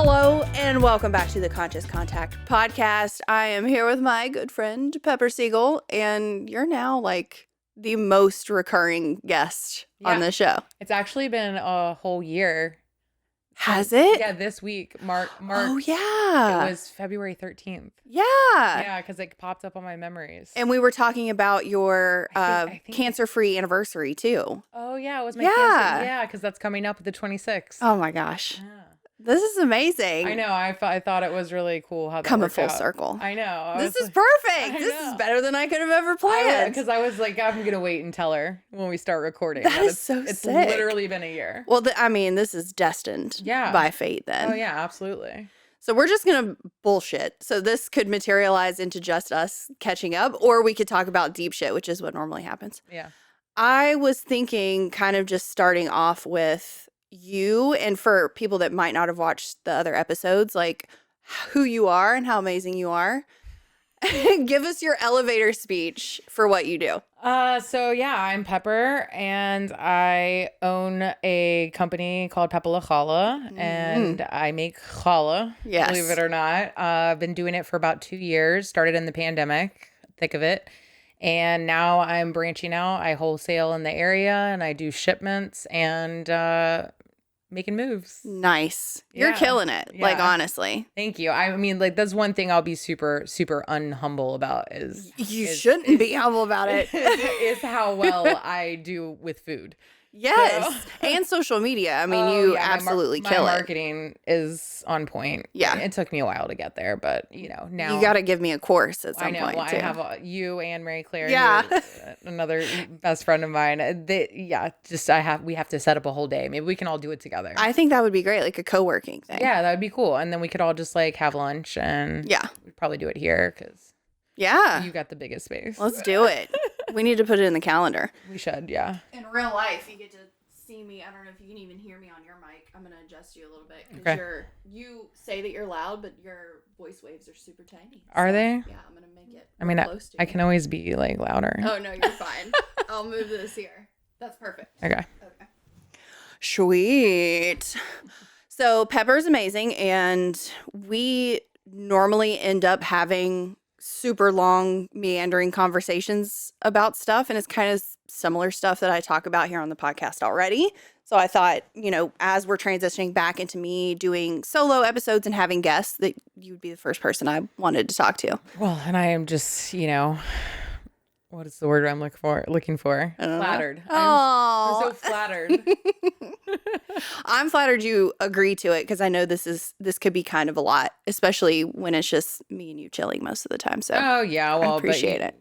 Hello and welcome back to the Conscious Contact podcast. I am here with my good friend Pepper Segal, and you're now like the most recurring guest on the show. It's actually been a whole year. Has it? Yeah, this week, Mark. Oh, yeah. It was February 13th. Yeah. Yeah, because it popped up on my memories. And we were talking about your I think cancer-free anniversary, too. Oh, yeah, it was my cancer. Yeah, because that's coming up the 26th. Oh, my gosh. Yeah. This is amazing. I know. I thought it was really cool how that Coming worked full out. circle. I know. This is perfect. This is better than I could have ever planned. Because I was like, I'm going to wait and tell her when we start recording. That is so It's sick. literally been a year. Well, this is destined by fate then. Oh, yeah, absolutely. So we're just going to bullshit. So this could materialize into just us catching up, or we could talk about deep shit, which is what normally happens. Yeah. I was thinking kind of just starting off with you, and for people that might not have watched the other episodes, like who you are and how amazing you are. Give us your elevator speech for what you do. So yeah, I'm Pepper, and I own a company called Pepper Segal, and I make challah. Yes. Believe it or not. I've been doing it for about 2 years. Started in the pandemic, thick of it, and now I'm branching out. I wholesale in the area, and I do shipments and making moves. Nice. You're killing it. Yeah. Like, honestly. Thank you. I mean, like, that's one thing I'll be super, super unhumble about is you shouldn't be humble about it. is how well I do with food. Yes. So. And social media. I mean, you absolutely kill it. My marketing is on point. Yeah. It took me a while to get there, but now you got to give me a course at some point. I know. Too. I have you and Mary Claire. Yeah. Another best friend of mine. We have to set up a whole day. Maybe we can all do it together. I think that would be great. Like a co-working thing. Yeah, that would be cool. And then we could all just like have lunch and we'd probably do it here because you got the biggest space. Let's do it. We need to put it in the calendar. We should, yeah. In real life, you get to see me. I don't know if you can even hear me on your mic. I'm going to adjust you a little bit. Because you say that you're loud, but your voice waves are super tiny. Are they? Yeah, I'm going to make it close to you. I can always be like louder. Oh, no, you're fine. I'll move this here. That's perfect. Okay. Sweet. So Pepper's amazing, and we normally end up having super long meandering conversations about stuff, and it's kind of similar stuff that I talk about here on the podcast already. So I thought, as we're transitioning back into me doing solo episodes and having guests, that you would be the first person I wanted to talk to. Well, and I am just, what is the word I'm looking for? Flattered. I'm so flattered. I'm flattered you agree to it because I know this could be kind of a lot, especially when it's just me and you chilling most of the time. So I appreciate it.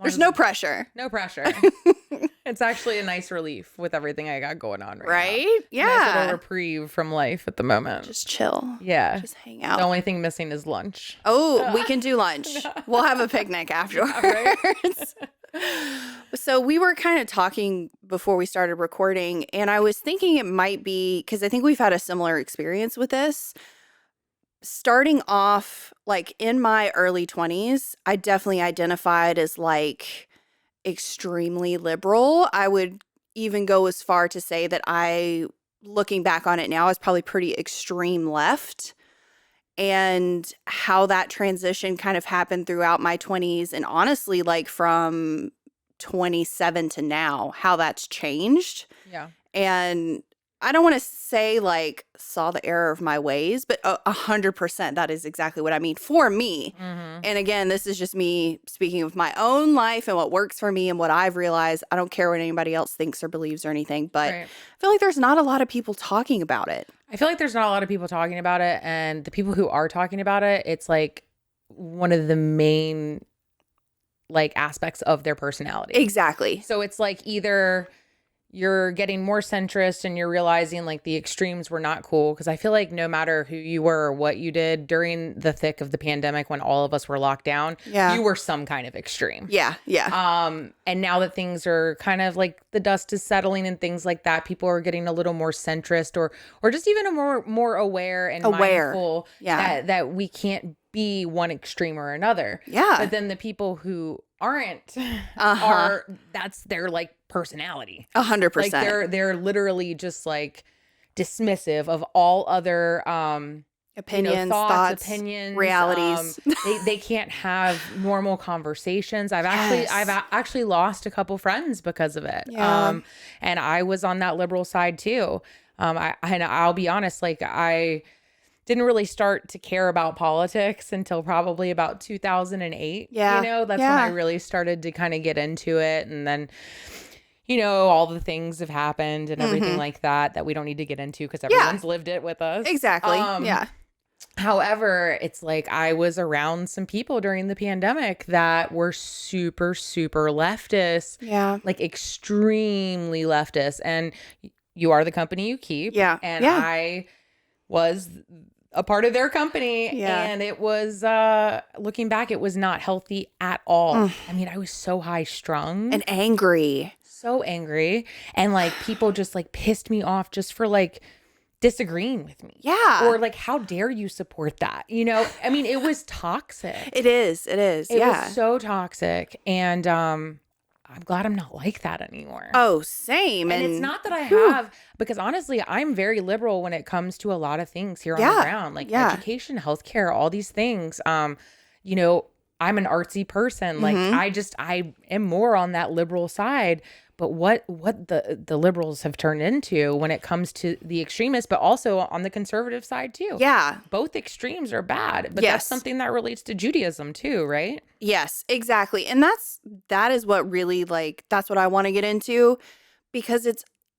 There's no pressure. No pressure. It's actually a nice relief with everything I got going on right now. Yeah. Nice little reprieve from life at the moment. Just chill. Yeah. Just hang out. The only thing missing is lunch. Oh, we can do lunch. We'll have a picnic afterwards. So we were kind of talking before we started recording, and I was thinking it might be, because I think we've had a similar experience with this. Starting off, like in my early 20s, I definitely identified as like extremely liberal. I would even go as far to say that looking back on it now, is probably pretty extreme left. And how that transition kind of happened throughout my 20s, and honestly, like from 27 to now, how that's changed. Yeah. And I don't want to say like saw the error of my ways, but 100% that is exactly what I mean for me. Mm-hmm. And again, this is just me speaking of my own life and what works for me and what I've realized. I don't care what anybody else thinks or believes or anything, but I feel like there's not a lot of people talking about it. I feel like there's not a lot of people talking about it, and the people who are talking about it, it's like one of the main like aspects of their personality. Exactly. So it's like either you're getting more centrist and you're realizing like the extremes were not cool. Because I feel like no matter who you were or what you did during the thick of the pandemic when all of us were locked down, you were some kind of extreme. Yeah. And now that things are kind of like the dust is settling and things like that, people are getting a little more centrist or just even more aware and mindful that we can't be one extreme or another. Yeah. But then the people who aren't that's their like personality. 100%. Like they're literally just like dismissive of all other opinions, thoughts, opinions, realities. They can't have normal conversations. I've actually lost a couple friends because of it. Yeah. And I was on that liberal side too. I'll be honest, like I didn't really start to care about politics until probably about 2008. Yeah. That's when I really started to kind of get into it. And then, all the things have happened and everything like that we don't need to get into because everyone's lived it with us. Exactly. Yeah. However, it's like I was around some people during the pandemic that were super, super leftist. Yeah. Like extremely leftist. And you are the company you keep. Yeah. And I was a part of their company. Yeah. And it was, looking back, it was not healthy at all. I mean, I was so high strung. And angry. So angry. And like people just like pissed me off just for like disagreeing with me. Yeah. Or like, how dare you support that? I mean, it was toxic. It is. It was so toxic. And I'm glad I'm not like that anymore. Oh, same. And it's not that I have, because honestly, I'm very liberal when it comes to a lot of things here on the ground, like education, healthcare, all these things. I'm an artsy person. Like I am more on that liberal side. But what the liberals have turned into when it comes to the extremists, but also on the conservative side too. Yeah. Both extremes are bad, but that's something that relates to Judaism too, right? Yes, exactly. And that is what really that's what I want to get into, because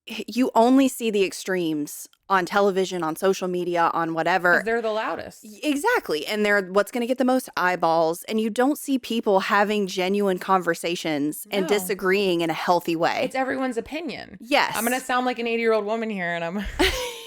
you only see the extremes on television, on social media, on whatever. 'Cause they're the loudest. Exactly. And they're what's going to get the most eyeballs. And you don't see people having genuine conversations and disagreeing in a healthy way. It's everyone's opinion. Yes. I'm going to sound like an 80-year-old woman here, and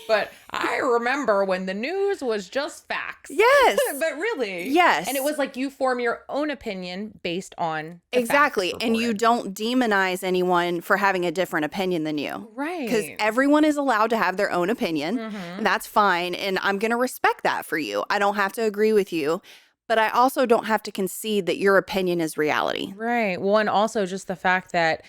but I remember when the news was just facts. Yes. But really. Yes. And it was like you form your own opinion based on the exactly. facts and reported. you don't demonize anyone for having a different opinion than you. Right. Because everyone is allowed to have their own opinion. And that's fine. And I'm going to respect that for you. I don't have to agree with you. But I also don't have to concede that your opinion is reality. Right. Well, and also just the fact that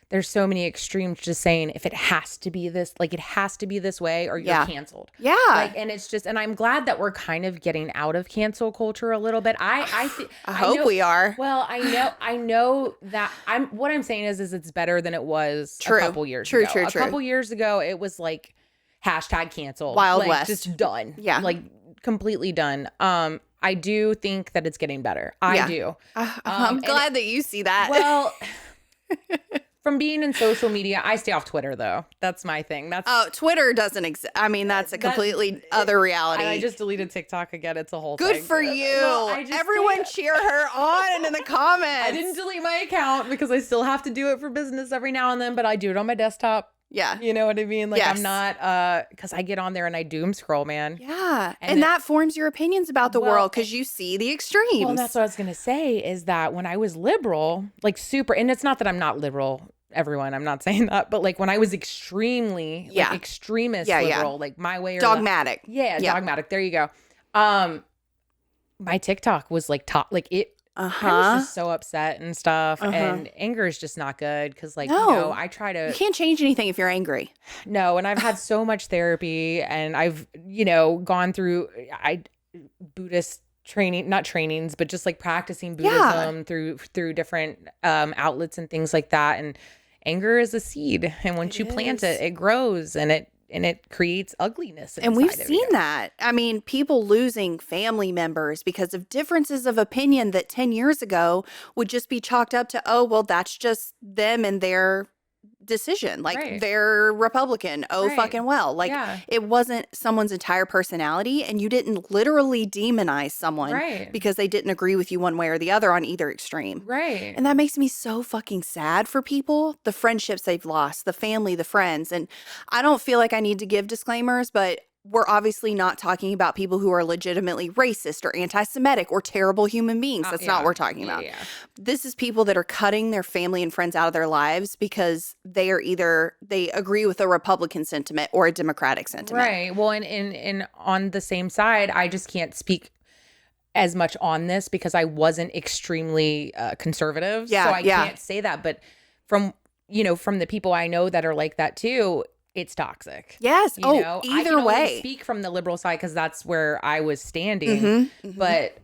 there's so many extremes just saying if it has to be this, like it has to be this way or you're canceled. Yeah. And it's just, and I'm glad that we're kind of getting out of cancel culture a little bit. I hope we are. Well, I know that what I'm saying is it's better than it was a couple years ago. True. A couple years ago, it was like hashtag canceled. Wild West. Just done. Yeah. Like completely done. I do think that it's getting better. I do. I'm glad that you see that. Well, from being in social media, I stay off Twitter though. That's my thing. Twitter doesn't exist. I mean, that's a completely other reality. I just deleted TikTok again. It's a whole Good thing. for you. No, Everyone cheer her on in the comments. I didn't delete my account because I still have to do it for business every now and then, but I do it on my desktop. Yeah. You know what I mean? Like yes. I'm not, because I get on there and I doom scroll, man. Yeah. And that forms your opinions about the world because you see the extremes. Well, that's what I was going to say is that when I was liberal, like super, and it's not that I'm not liberal, everyone, I'm not saying that, but like when I was extremely, like extremist liberal, like my way or dogmatic. Dogmatic. There you go. My TikTok was like top, like it, I was just so upset and stuff. And anger is just not good because like, I try to. You can't change anything if you're angry. No. And I've had so much therapy and I've, gone through Buddhist training, not trainings, but just like practicing Buddhism through different outlets and things like that. And anger is a seed. And once you plant it, it grows and it creates ugliness. And we've seen that. I mean, people losing family members because of differences of opinion that 10 years ago would just be chalked up to, oh, well, that's just them and their decision. Like they're Republican. Oh, fucking well. Like it wasn't someone's entire personality and you didn't literally demonize someone because they didn't agree with you one way or the other on either extreme. Right. And that makes me so fucking sad for people, the friendships they've lost, the family, the friends. And I don't feel like I need to give disclaimers, but we're obviously not talking about people who are legitimately racist or anti-Semitic or terrible human beings. That's not what we're talking about. Yeah. This is people that are cutting their family and friends out of their lives because they agree with a Republican sentiment or a Democratic sentiment. Right. Well, and on the same side, I just can't speak as much on this because I wasn't extremely conservative. Yeah. So I can't say that. But from the people I know that are like that too, it's toxic. Yes. Either way. I can only speak from the liberal side because that's where I was standing. But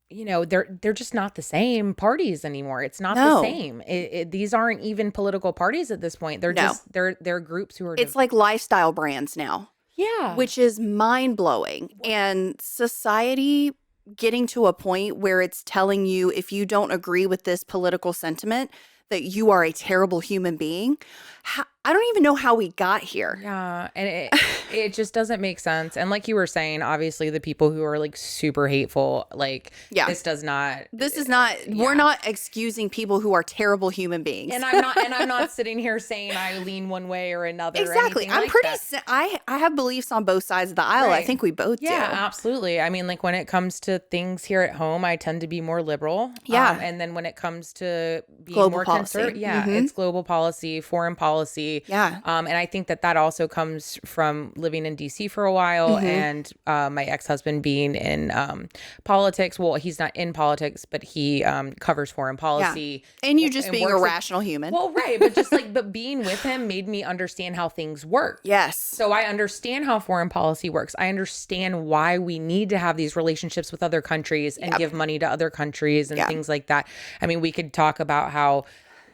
they're just not the same parties anymore. It's not the same. These aren't even political parties at this point. They're just they're groups who are. It's like lifestyle brands now. Yeah, which is mind blowing, and society getting to a point where it's telling you if you don't agree with this political sentiment that you are a terrible human being. I don't even know how we got here. Yeah, and it just doesn't make sense. And like you were saying, obviously the people who are like super hateful, like this is not we're not excusing people who are terrible human beings. And I'm not sitting here saying I lean one way or another. Exactly. I'm I have beliefs on both sides of the aisle. Right. I think we both do. Yeah, absolutely. I mean, like when it comes to things here at home, I tend to be more liberal. Yeah. And then when it comes to being global more conservative, it's global policy, foreign policy. Yeah. And I think that also comes from living in DC for a while and my ex-husband being in politics. Well, he's not in politics, but he covers foreign policy. Yeah. And you just being a rational human. Well, right. But just but being with him made me understand how things work. Yes. So I understand how foreign policy works. I understand why we need to have these relationships with other countries and give money to other countries and things like that. I mean, we could talk about how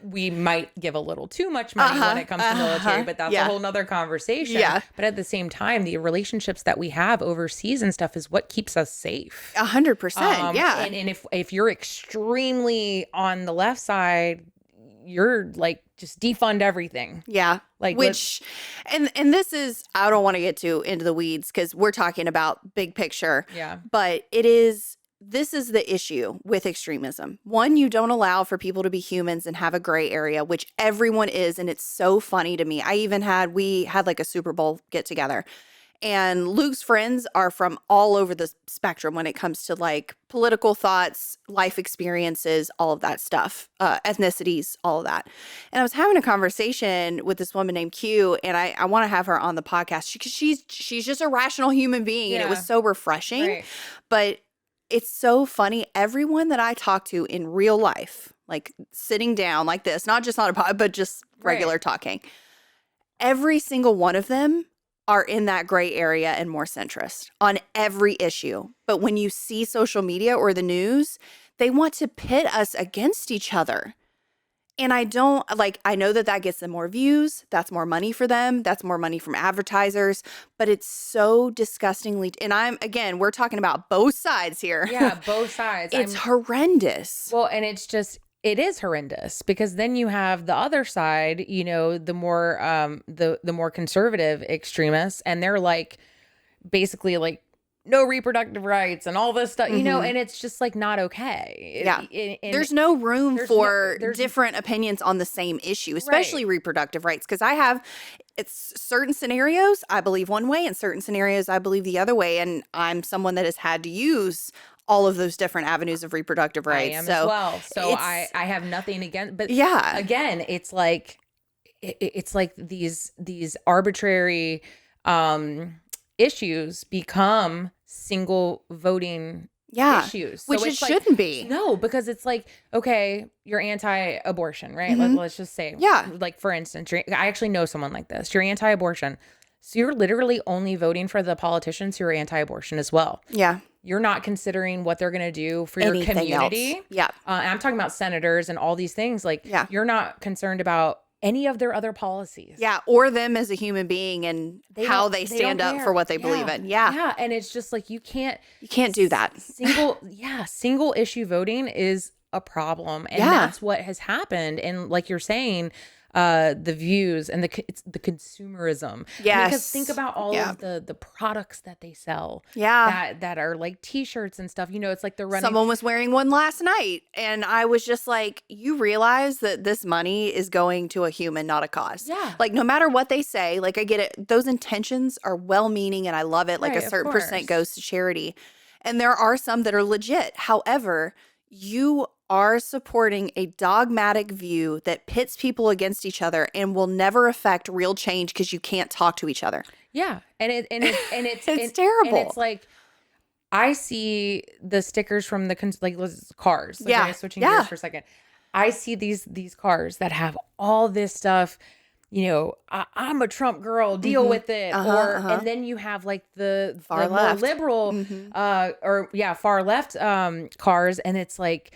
we might give a little too much money when it comes to military, but that's a whole nother conversation. Yeah. But at the same time, the relationships that we have overseas and stuff is what keeps us safe. 100%. Yeah. And if you're extremely on the left side, you're like, just defund everything. Yeah. Like and this is, I don't want to get too into the weeds because we're talking about big picture. Yeah. But this is the issue with extremism. One, you don't allow for people to be humans and have a gray area, which everyone is. And it's so funny to me. We had like a Super Bowl get together, and Luke's friends are from all over the spectrum when it comes to like political thoughts, life experiences, all of that stuff, ethnicities, all of that. And I was having a conversation with this woman named Q, and I want to have her on the podcast because she's just a rational human being, and it was so refreshing. Right. But it's so funny. Everyone that I talk to in real life, like sitting down like this, not just on a pod, but just regular talking, every single one of them are in that gray area and more centrist on every issue. But when you see social media or the news, they want to pit us against each other. And I know that gets them more views. That's more money for them. That's more money from advertisers. But it's so disgustingly, and we're talking about both sides here. Yeah, both sides. It's horrendous. Well, and it is horrendous because then you have the other side, the more, the more conservative extremists, and they're like, basically like, no reproductive rights and all this stuff, and it's just like not okay. There's no room for different opinions on the same issue, especially reproductive rights. Because it's certain scenarios I believe one way and certain scenarios I believe the other way. And I'm someone that has had to use all of those different avenues of reproductive rights. I am as well. So I have nothing against, but again, it's like these arbitrary, issues become single voting issues, which it shouldn't be. No, because it's like, okay, you're anti-abortion, right? Let's just say, like for instance, I actually know someone like this. You're anti-abortion, so you're literally only voting for the politicians who are anti-abortion as well. Yeah. You're not considering what they're going to do for your community. Else. Yeah. And I'm talking about senators and all these things. Like, you're not concerned about any of their other policies. Yeah, or them as a human being and how they stand up for what they believe in. Yeah. Yeah, and it's just like you can't do that. Single issue voting is a problem, and that's what has happened. And like you're saying, the views and it's the consumerism. Yes. Because think about all of the products that they sell. Yeah. That are like t-shirts and stuff. It's like they're running. Someone was wearing one last night, and I was just like, you realize that this money is going to a human, not a cause. Yeah. Like no matter what they say, like I get it. Those intentions are well-meaning and I love it. Like a certain percent goes to charity. And there are some that are legit. However, you are supporting a dogmatic view that pits people against each other and will never affect real change because you can't talk to each other. Yeah. And it's it's terrible. And it's like, I see the stickers from the cars. Switching gears for a second. I see these cars that have all this stuff, I'm a Trump girl, deal with it. And then you have like the far left, more liberal, far left cars. And it's like,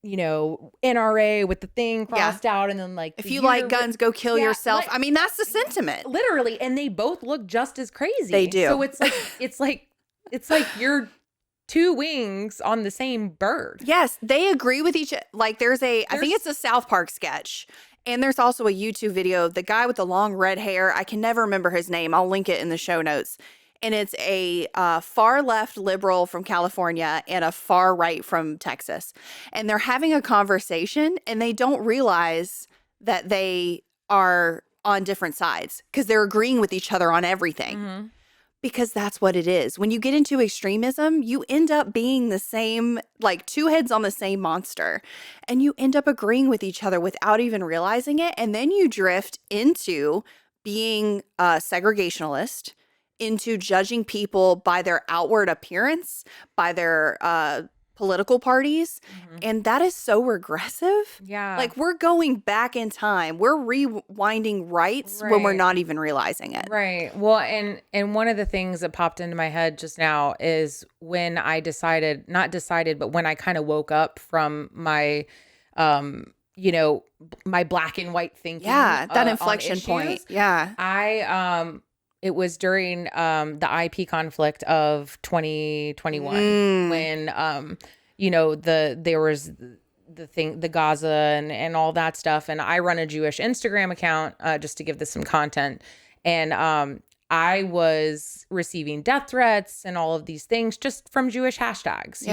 NRA with the thing crossed out. And then like, if you like guns, go kill yourself. I mean, that's the sentiment. Literally. And they both look just as crazy. They do. So it's like you're two wings on the same bird. Yes. They agree with each other. Like I think it's a South Park sketch. And there's also a YouTube video of the guy with the long red hair. I can never remember his name. I'll link it in the show notes. And it's a far left liberal from California and a far right from Texas. And they're having a conversation and they don't realize that they are on different sides because they're agreeing with each other on everything. Mm-hmm. Because that's what it is. When you get into extremism, you end up being the same, like two heads on the same monster. And you end up agreeing with each other without even realizing it. And then you drift into being a segregationalist, into judging people by their outward appearance, by their political parties. Mm-hmm. And that is so regressive. Yeah. Like we're going back in time. We're rewinding rights when we're not even realizing it. Right. Well, and one of the things that popped into my head just now is when I but when I kind of woke up from my, my black and white thinking. Yeah. That inflection point. Yeah. It was during the IP conflict of 2021 when there was the Gaza and all that stuff, and I run a Jewish Instagram account just to give this some content, and I was receiving death threats and all of these things just from Jewish hashtags,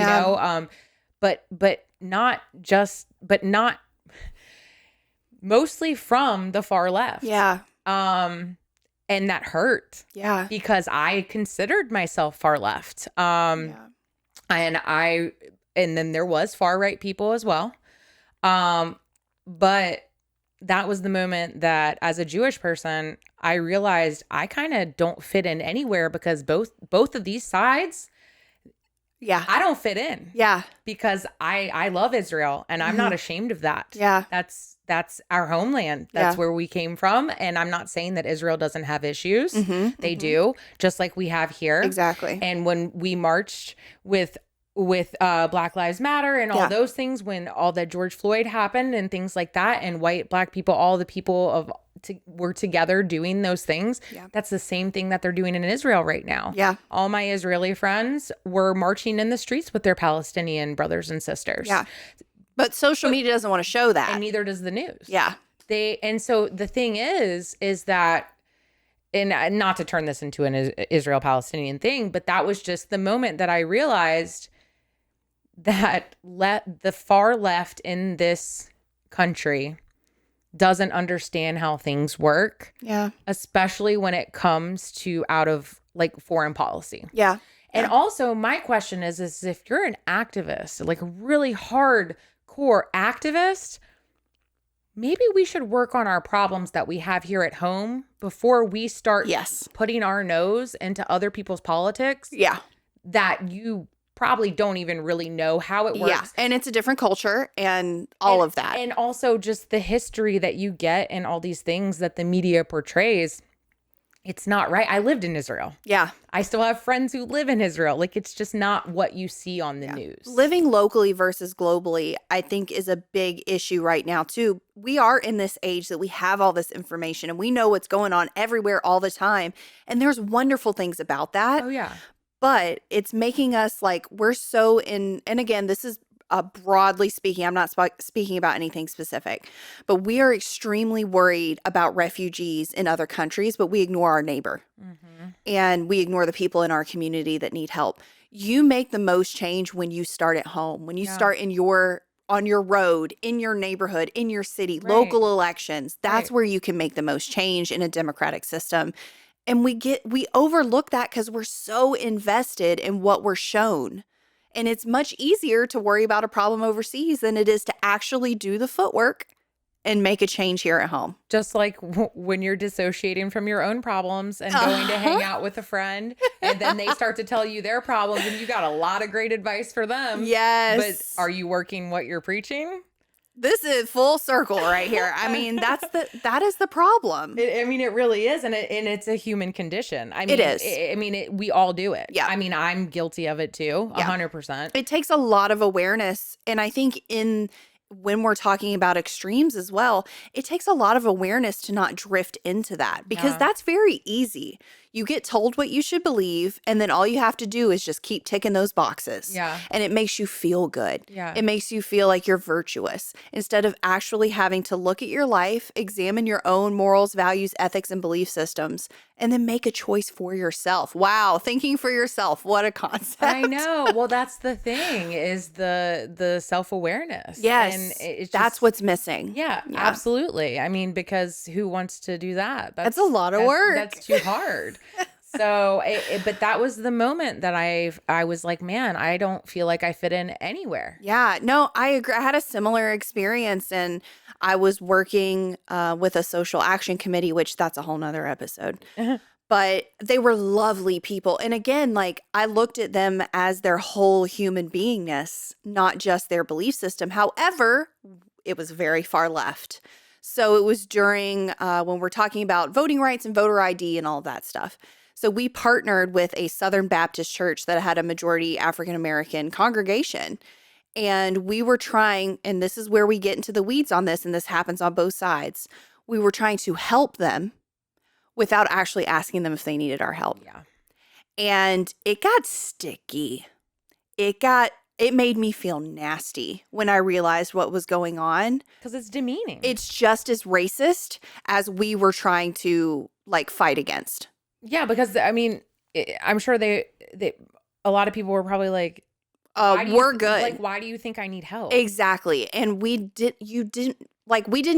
but not mostly from the far left. Yeah. And that hurt. Yeah. Because I considered myself far left. And then there was far right people as well. But that was the moment that as a Jewish person, I realized I kind of don't fit in anywhere because both of these sides, I don't fit in. Yeah. Because I love Israel and I'm not ashamed of that. Yeah. That's our homeland. That's where we came from. And I'm not saying that Israel doesn't have issues. They do, just like we have here. Exactly. And when we marched with Black Lives Matter and all those things, when all that George Floyd happened and things like that, and white, black people, all the people were together doing those things. Yeah. That's the same thing that they're doing in Israel right now. Yeah. All my Israeli friends were marching in the streets with their Palestinian brothers and sisters. Yeah. But social media doesn't want to show that. And neither does the news. Yeah. And so the thing is that, and not to turn this into an Israel-Palestinian thing, but that was just the moment that I realized that the far left in this country doesn't understand how things work. Yeah. Especially when it comes to out of like foreign policy. Yeah. And also my question is if you're an activist, like a really hardcore activist, maybe we should work on our problems that we have here at home before we start putting our nose into other people's politics. Yeah. That you probably don't even really know how it works. Yeah. And it's a different culture and all of that. And also just the history that you get and all these things that the media portrays. It's not right. I lived in Israel. Yeah. I still have friends who live in Israel. Like, it's just not what you see on the news. Living locally versus globally, I think, is a big issue right now, too. We are in this age that we have all this information and we know what's going on everywhere all the time. And there's wonderful things about that. Oh, yeah. But it's making us like we're so in. And again, this is broadly speaking, I'm not speaking about anything specific, but we are extremely worried about refugees in other countries, but we ignore our neighbor and we ignore the people in our community that need help. You make the most change when you start at home, when you start on your road, in your neighborhood, in your city, local elections. That's where you can make the most change in a democratic system. And we overlook that because we're so invested in what we're shown. And it's much easier to worry about a problem overseas than it is to actually do the footwork and make a change here at home. Just like when you're dissociating from your own problems and going to hang out with a friend and then they start to tell you their problems and you got a lot of great advice for them. Yes. But are you working what you're preaching? This is full circle right here. I mean, that is the problem. It really is. And it's a human condition. I mean, it is. We all do it. Yeah. I mean, I'm guilty of it too. 100%. It takes a lot of awareness. And I think when we're talking about extremes as well, it takes a lot of awareness to not drift into that, because that's very easy. You get told what you should believe, and then all you have to do is just keep ticking those boxes. Yeah. And it makes you feel good. Yeah. It makes you feel like you're virtuous, instead of actually having to look at your life, examine your own morals, values, ethics, and belief systems, and then make a choice for yourself. Wow. Thinking for yourself. What a concept. I know. Well, that's the thing, is the self-awareness. Yes. And it's that's what's missing. Yeah, absolutely. I mean, because who wants to do that? That's a lot of work. That's too hard. So, but that was the moment that I was like, man, I don't feel like I fit in anywhere. Yeah, no, I agree. I had a similar experience, and I was working with a social action committee, which that's a whole nother episode. But they were lovely people. And again, like, I looked at them as their whole human beingness, not just their belief system. However, it was very far left. So it was during when we're talking about voting rights and voter ID and all of that stuff. So we partnered with a Southern Baptist church that had a majority African-American congregation. And we were trying, and this is where we get into the weeds on this, and this happens on both sides. We were trying to help them without actually asking them if they needed our help. Yeah. And it got sticky. It made me feel nasty when I realized what was going on. Because it's demeaning. It's just as racist as we were trying to, like, fight against. Yeah, because I mean, I'm sure they a lot of people were probably like, we're good. Like, why do you think I need help? Exactly. And we didn't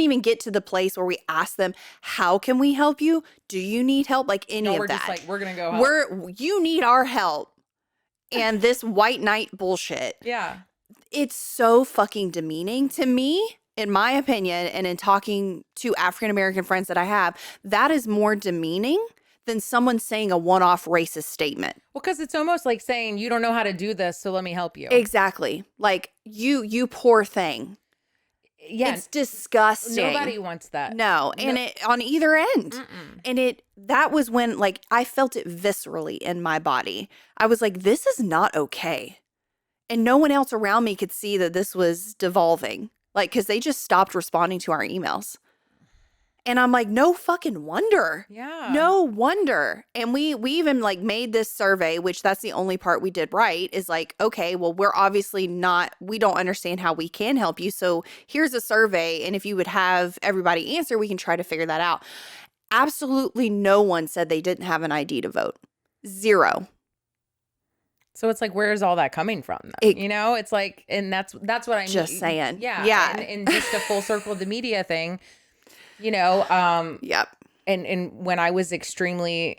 even get to the place where we asked them, how can we help you? Do you need help? Like, any of that. We're just like, we're going to go help. You need our help. And this white knight bullshit. Yeah. It's so fucking demeaning to me, in my opinion, and in talking to African-American friends that I have. That is more demeaning than someone saying a one-off racist statement. Well, because it's almost like saying, you don't know how to do this, so let me help you. Exactly. Like, you poor thing. Yeah. It's disgusting. Nobody wants that. No. And it on either end. Mm-mm. And that was when, like, I felt it viscerally in my body. I was like, this is not okay. And no one else around me could see that this was devolving. Like, because they just stopped responding to our emails. And I'm like, no fucking wonder. Yeah. No wonder. And we even, like, made this survey, which that's the only part we did right, is like, okay, well, we're obviously we don't understand how we can help you. So here's a survey. And if you would have everybody answer, we can try to figure that out. Absolutely no one said they didn't have an ID to vote. Zero. So it's like, where's all that coming from? It's like, and that's what I mean. Just saying. Yeah. Yeah. And just a full circle of the media thing. Yep. And when I was extreme,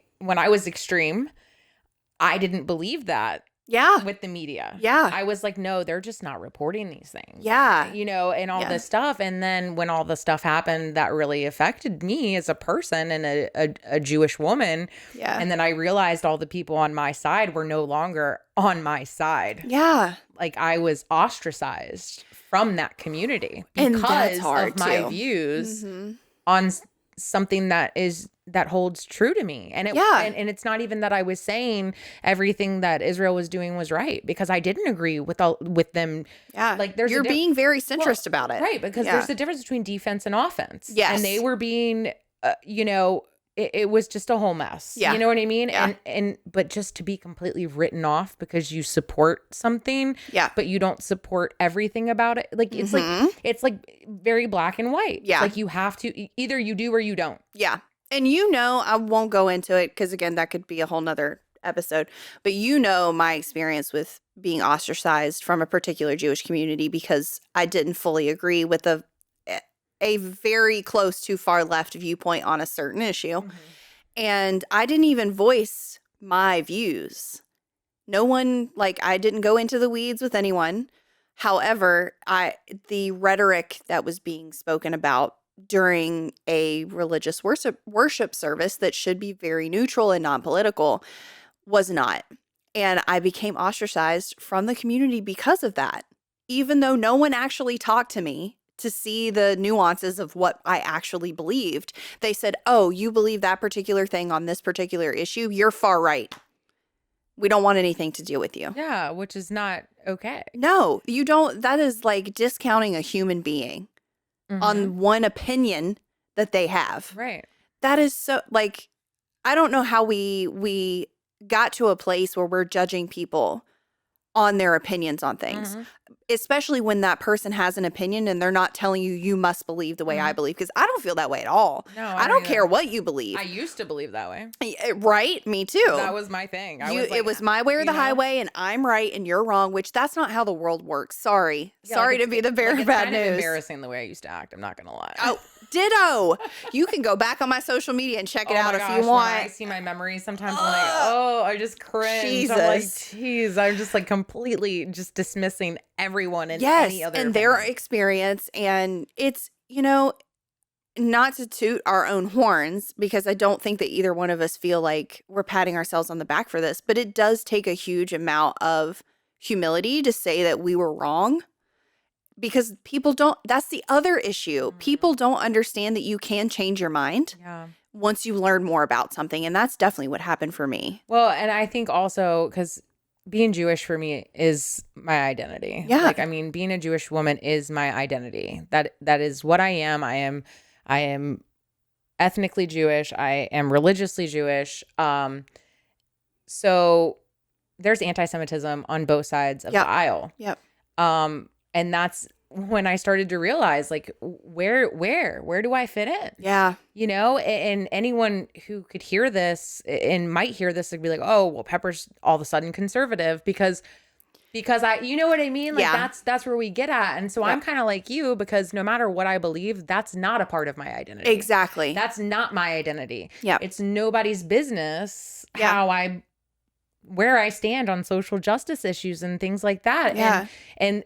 I didn't believe that. Yeah. With the media. Yeah. I was like, no, they're just not reporting these things. Yeah. And all this stuff. And then when all the stuff happened that really affected me as a person and a Jewish woman. Yeah. And then I realized all the people on my side were no longer on my side. Yeah. Like, I was ostracized from that community because of my views on something that holds true to me. And and it's not even that I was saying everything that Israel was doing was right, because I didn't agree with them. Yeah. Like, you're being very centrist about it. Right. Because there's a difference between defense and offense. Yes. And they were being, it was just a whole mess. Yeah. You know what I mean? Yeah. But just to be completely written off because you support something, but you don't support everything about it. Like, it's like very black and white. Yeah. It's like, you have to, either you do or you don't. Yeah. And I won't go into it because, again, that could be a whole nother episode. But my experience with being ostracized from a particular Jewish community because I didn't fully agree with a very close to far left viewpoint on a certain issue. Mm-hmm. And I didn't even voice my views. No one, like, I didn't go into the weeds with anyone. However, the rhetoric that was being spoken about during a religious worship service that should be very neutral and non-political was not. And I became ostracized from the community because of that. Even though no one actually talked to me to see the nuances of what I actually believed. They said, oh, you believe that particular thing on this particular issue? You're far right. We don't want anything to do with you. Yeah, which is not okay. No, you don't. That is like discounting a human being on one opinion that they have. Right. That is so, like, I don't know how we got to a place where we're judging people on their opinions on things, especially when that person has an opinion and they're not telling you, you must believe the way I believe, because I don't feel that way at all. No, I don't care what you believe. I used to believe that way. Right? Me too. That was my thing. It was my way or the highway, and I'm right and you're wrong, which that's not how the world works. Sorry. Sorry to be the bearer of bad news. It's embarrassing the way I used to act. I'm not going to lie. Oh, ditto. You can go back on my social media and check it out if you want. When I see my memories, sometimes I'm like, oh, I just cringe. Jesus. I'm like, geez, I'm just like completely just dismissing everyone and any other and their experience. And it's, not to toot our own horns, because I don't think that either one of us feel like we're patting ourselves on the back for this, but it does take a huge amount of humility to say that we were wrong. Because people don't, that's the other issue. People don't understand that you can change your mind once you learn more about something. And that's definitely what happened for me. Well, and I think also because being Jewish for me is my identity. Yeah. Like, I mean, being a Jewish woman is my identity. That is what I am. I am ethnically Jewish. I am religiously Jewish. So there's anti-Semitism on both sides of the aisle. Yep. And that's when I started to realize, like, where do I fit in? Yeah. And anyone who could hear this and might hear this would be like, oh, well, Pepper's all of a sudden conservative because I, you know what I mean? Like, that's where we get at. And so I'm kind of like you, because no matter what I believe, that's not a part of my identity. Exactly. That's not my identity. Yeah. It's nobody's business where I stand on social justice issues and things like that. Yeah. And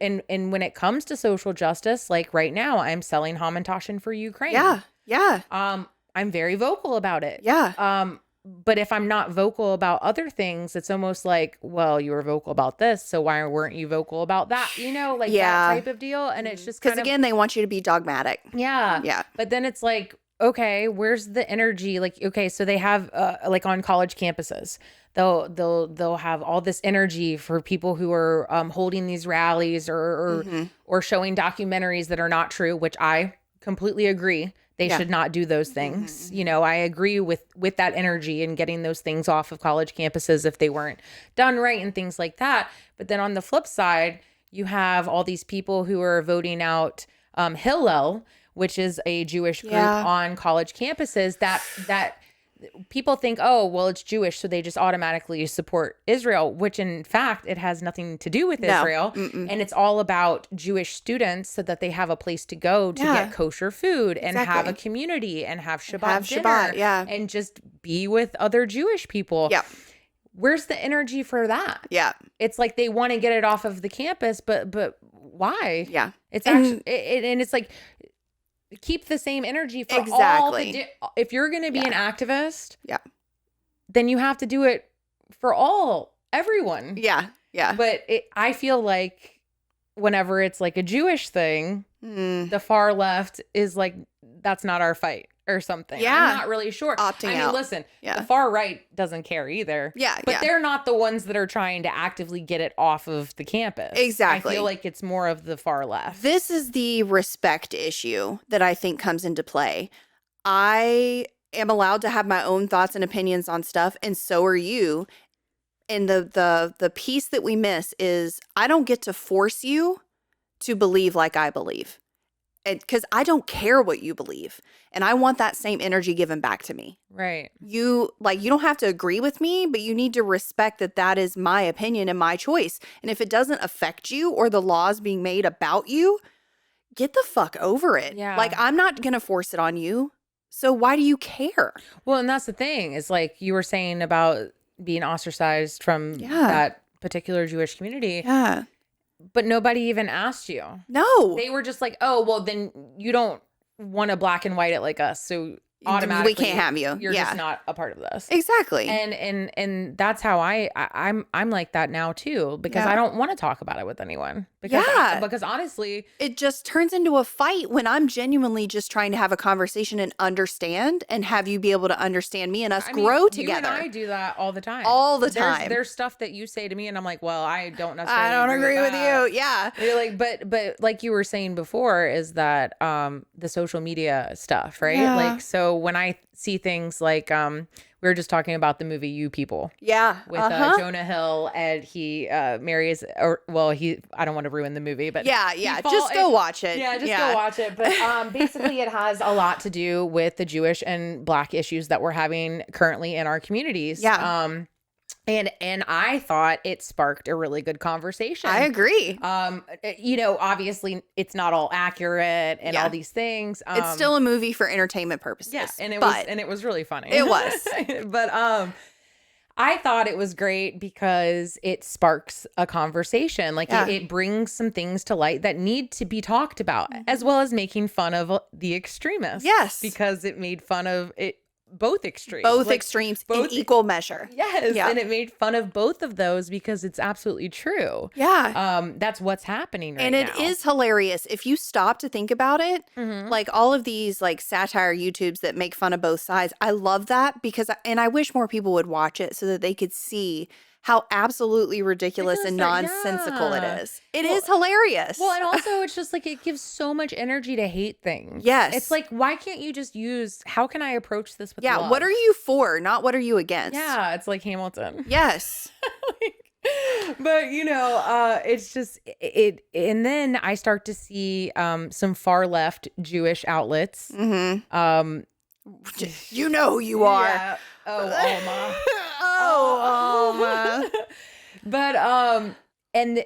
when it comes to social justice, like right now, I'm selling Hamantashen for Ukraine. Yeah. Yeah. I'm very vocal about it. Yeah. But if I'm not vocal about other things, it's almost like, well, you were vocal about this, so why weren't you vocal about that? That type of deal. And it's just because again, they want you to be dogmatic. Yeah. Yeah. But then it's like, okay, where's the energy? Like, okay, so they have like on college campuses, they'll have all this energy for people who are holding these rallies or showing documentaries that are not true, which I completely agree. They should not do those things. I agree with that energy and getting those things off of college campuses if they weren't done right and things like that. But then on the flip side, you have all these people who are voting out Hillel, which is a Jewish group on college campuses that people think, oh, well, it's Jewish, so they just automatically support Israel, which in fact, it has nothing to do with Israel. And it's all about Jewish students so that they have a place to go to get kosher food and have a community and have Shabbat dinner and just be with other Jewish people. Yeah. Where's the energy for that? Yeah. It's like they want to get it off of the campus, but why? Yeah. It's actually, and it's like, keep the same energy for all if you're going to be an activist, then you have to do it for everyone. Yeah. Yeah. But I feel like whenever it's like a Jewish thing, the far left is like, that's not our fight or something. Yeah. I'm not really sure. Opting out. Listen, the far right doesn't care either. Yeah. But they're not the ones that are trying to actively get it off of the campus. Exactly. I feel like it's more of the far left. This is the respect issue that I think comes into play. I am allowed to have my own thoughts and opinions on stuff, and so are you. And the piece that we miss is I don't get to force you to believe like I believe. Because I don't care what you believe. And I want that same energy given back to me. Right. You don't have to agree with me, but you need to respect that is my opinion and my choice. And if it doesn't affect you or the laws being made about you, get the fuck over it. Yeah. Like, I'm not going to force it on you. So why do you care? Well, and that's the thing is like you were saying about being ostracized from that particular Jewish community. Yeah. But nobody even asked you. No. They were just like, oh, well, then you don't want to black and white it like us. So automatically we can't have you. You're just not a part of this. Exactly. And that's how I'm like that now too, because I don't want to talk about it with anyone. Because honestly, it just turns into a fight when I'm genuinely just trying to have a conversation and understand and have you be able to understand me and us grow together. You and I do that all the time. All the time. There's stuff that you say to me and I'm like, well, I don't necessarily I don't agree with you. Yeah. You're like, but like you were saying before is that the social media stuff, right? Yeah. Like, so when I see things like we were just talking about the movie You People. Yeah. With Jonah Hill, and he marries, I don't want to ruin the movie, but just go watch it. Yeah, just go watch it. But basically it has a lot to do with the Jewish and Black issues that we're having currently in our communities. Yeah. And I thought it sparked a really good conversation. I agree. Obviously it's not all accurate and all these things. It's still a movie for entertainment purposes. Yeah, and it was really funny. It was. But I thought it was great because it sparks a conversation. Like it brings some things to light that need to be talked about, as well as making fun of the extremists. Yes. Because it made fun of it. Both extremes. Extremes in equal measure. Yes. Yeah. And it made fun of both of those because it's absolutely true. Yeah. That's what's happening right now. And it is hilarious. If you stop to think about it, like all of these like satire YouTubes that make fun of both sides, I love that because, and I wish more people would watch it so that they could see how absolutely ridiculous and nonsensical it is. It is hilarious. Well, and also it's just like it gives so much energy to hate things. Yes. It's like, why can't you just use, how can I approach this with love? What are you for, not what are you against? Yeah, it's like Hamilton. Yes. But it's just it, and then I start to see some far left Jewish outlets. You know who you are. Yeah. Oh, Alma. Alma. But and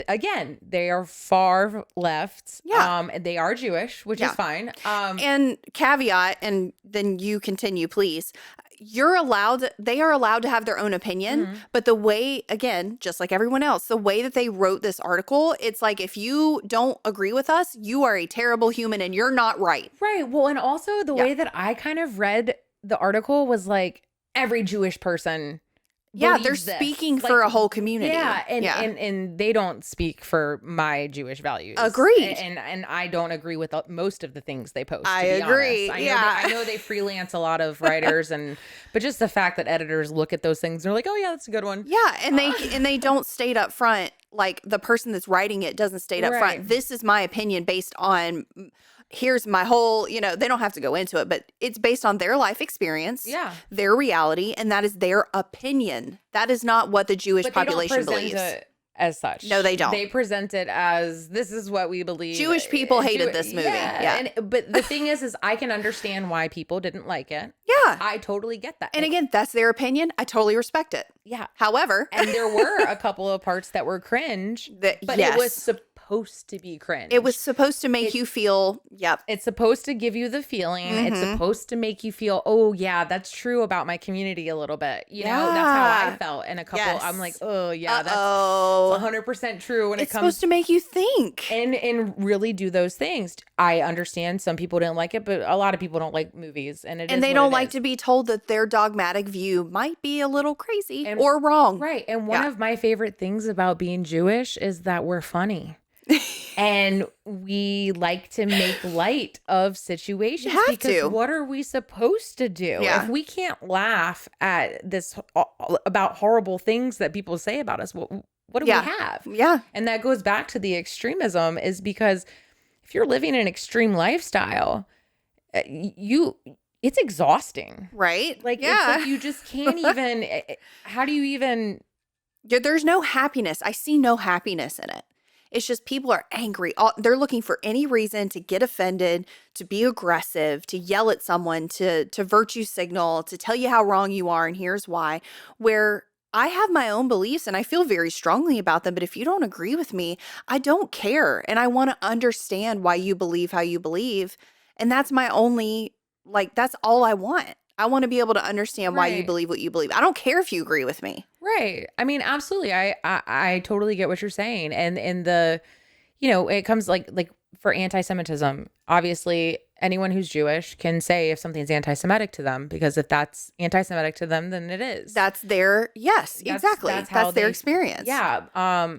again, they are far left. Yeah. And they are Jewish, which is fine. And caveat, and then you continue, please. They are allowed to have their own opinion, but the way, again, just like everyone else, the way that they wrote this article, it's like, if you don't agree with us, you are a terrible human and you're not right. Right. Well, and also the way that I kind of read the article was like every Jewish person. Yeah, they're speaking for a whole community. Yeah, and they don't speak for my Jewish values. Agreed. And I don't agree with most of the things they post. I agree. I know they freelance a lot of writers, but just the fact that editors look at those things and they're like, oh yeah, that's a good one. Yeah, and they don't state up front, like the person that's writing it doesn't state up front, this is my opinion based on, here's my whole, they don't have to go into it, but it's based on their life experience, their reality, and that is their opinion. That is not what the Jewish population believes. It as such. No, they don't. They present it as, this is what we believe. Jewish people hated this movie. Yeah. But the thing is I can understand why people didn't like it. Yeah. I totally get that. And again, that's their opinion. I totally respect it. Yeah. However. And there were a couple of parts that were cringe, but it was supposed to be cringe. It was supposed to make you feel, It's supposed to give you the feeling. It's supposed to make you feel, oh yeah, that's true about my community a little bit. You know, that's how I felt. And a couple, I'm like, oh yeah, that's 100% true when it comes. It's supposed to make you think. And really do those things. I understand some people didn't like it, but a lot of people don't like movies. And they don't like to be told that their dogmatic view might be a little crazy or wrong. Right. And one of my favorite things about being Jewish is that we're funny. And we like to make light of situations because what are we supposed to do? If we can't laugh at this about horrible things that people say about us, what do we have? Yeah. And that goes back to the extremism, is because if you're living an extreme lifestyle, it's exhausting. Right? Like, it's like you just can't even, how do you even? There's no happiness. I see no happiness in it. It's just people are angry. They're looking for any reason to get offended, to be aggressive, to yell at someone, to virtue signal, to tell you how wrong you are and here's why. Where I have my own beliefs and I feel very strongly about them, but if you don't agree with me, I don't care. And I want to understand why you believe how you believe. And that's my only, that's all I want. I want to be able to understand why you believe what you believe. I don't care if you agree with me. Right. I mean, absolutely. I totally get what you're saying. And the, it comes like for anti-Semitism, obviously anyone who's Jewish can say if something's anti-Semitic to them, because if that's anti-Semitic to them, then it is. That's their, exactly. That's their experience. Yeah.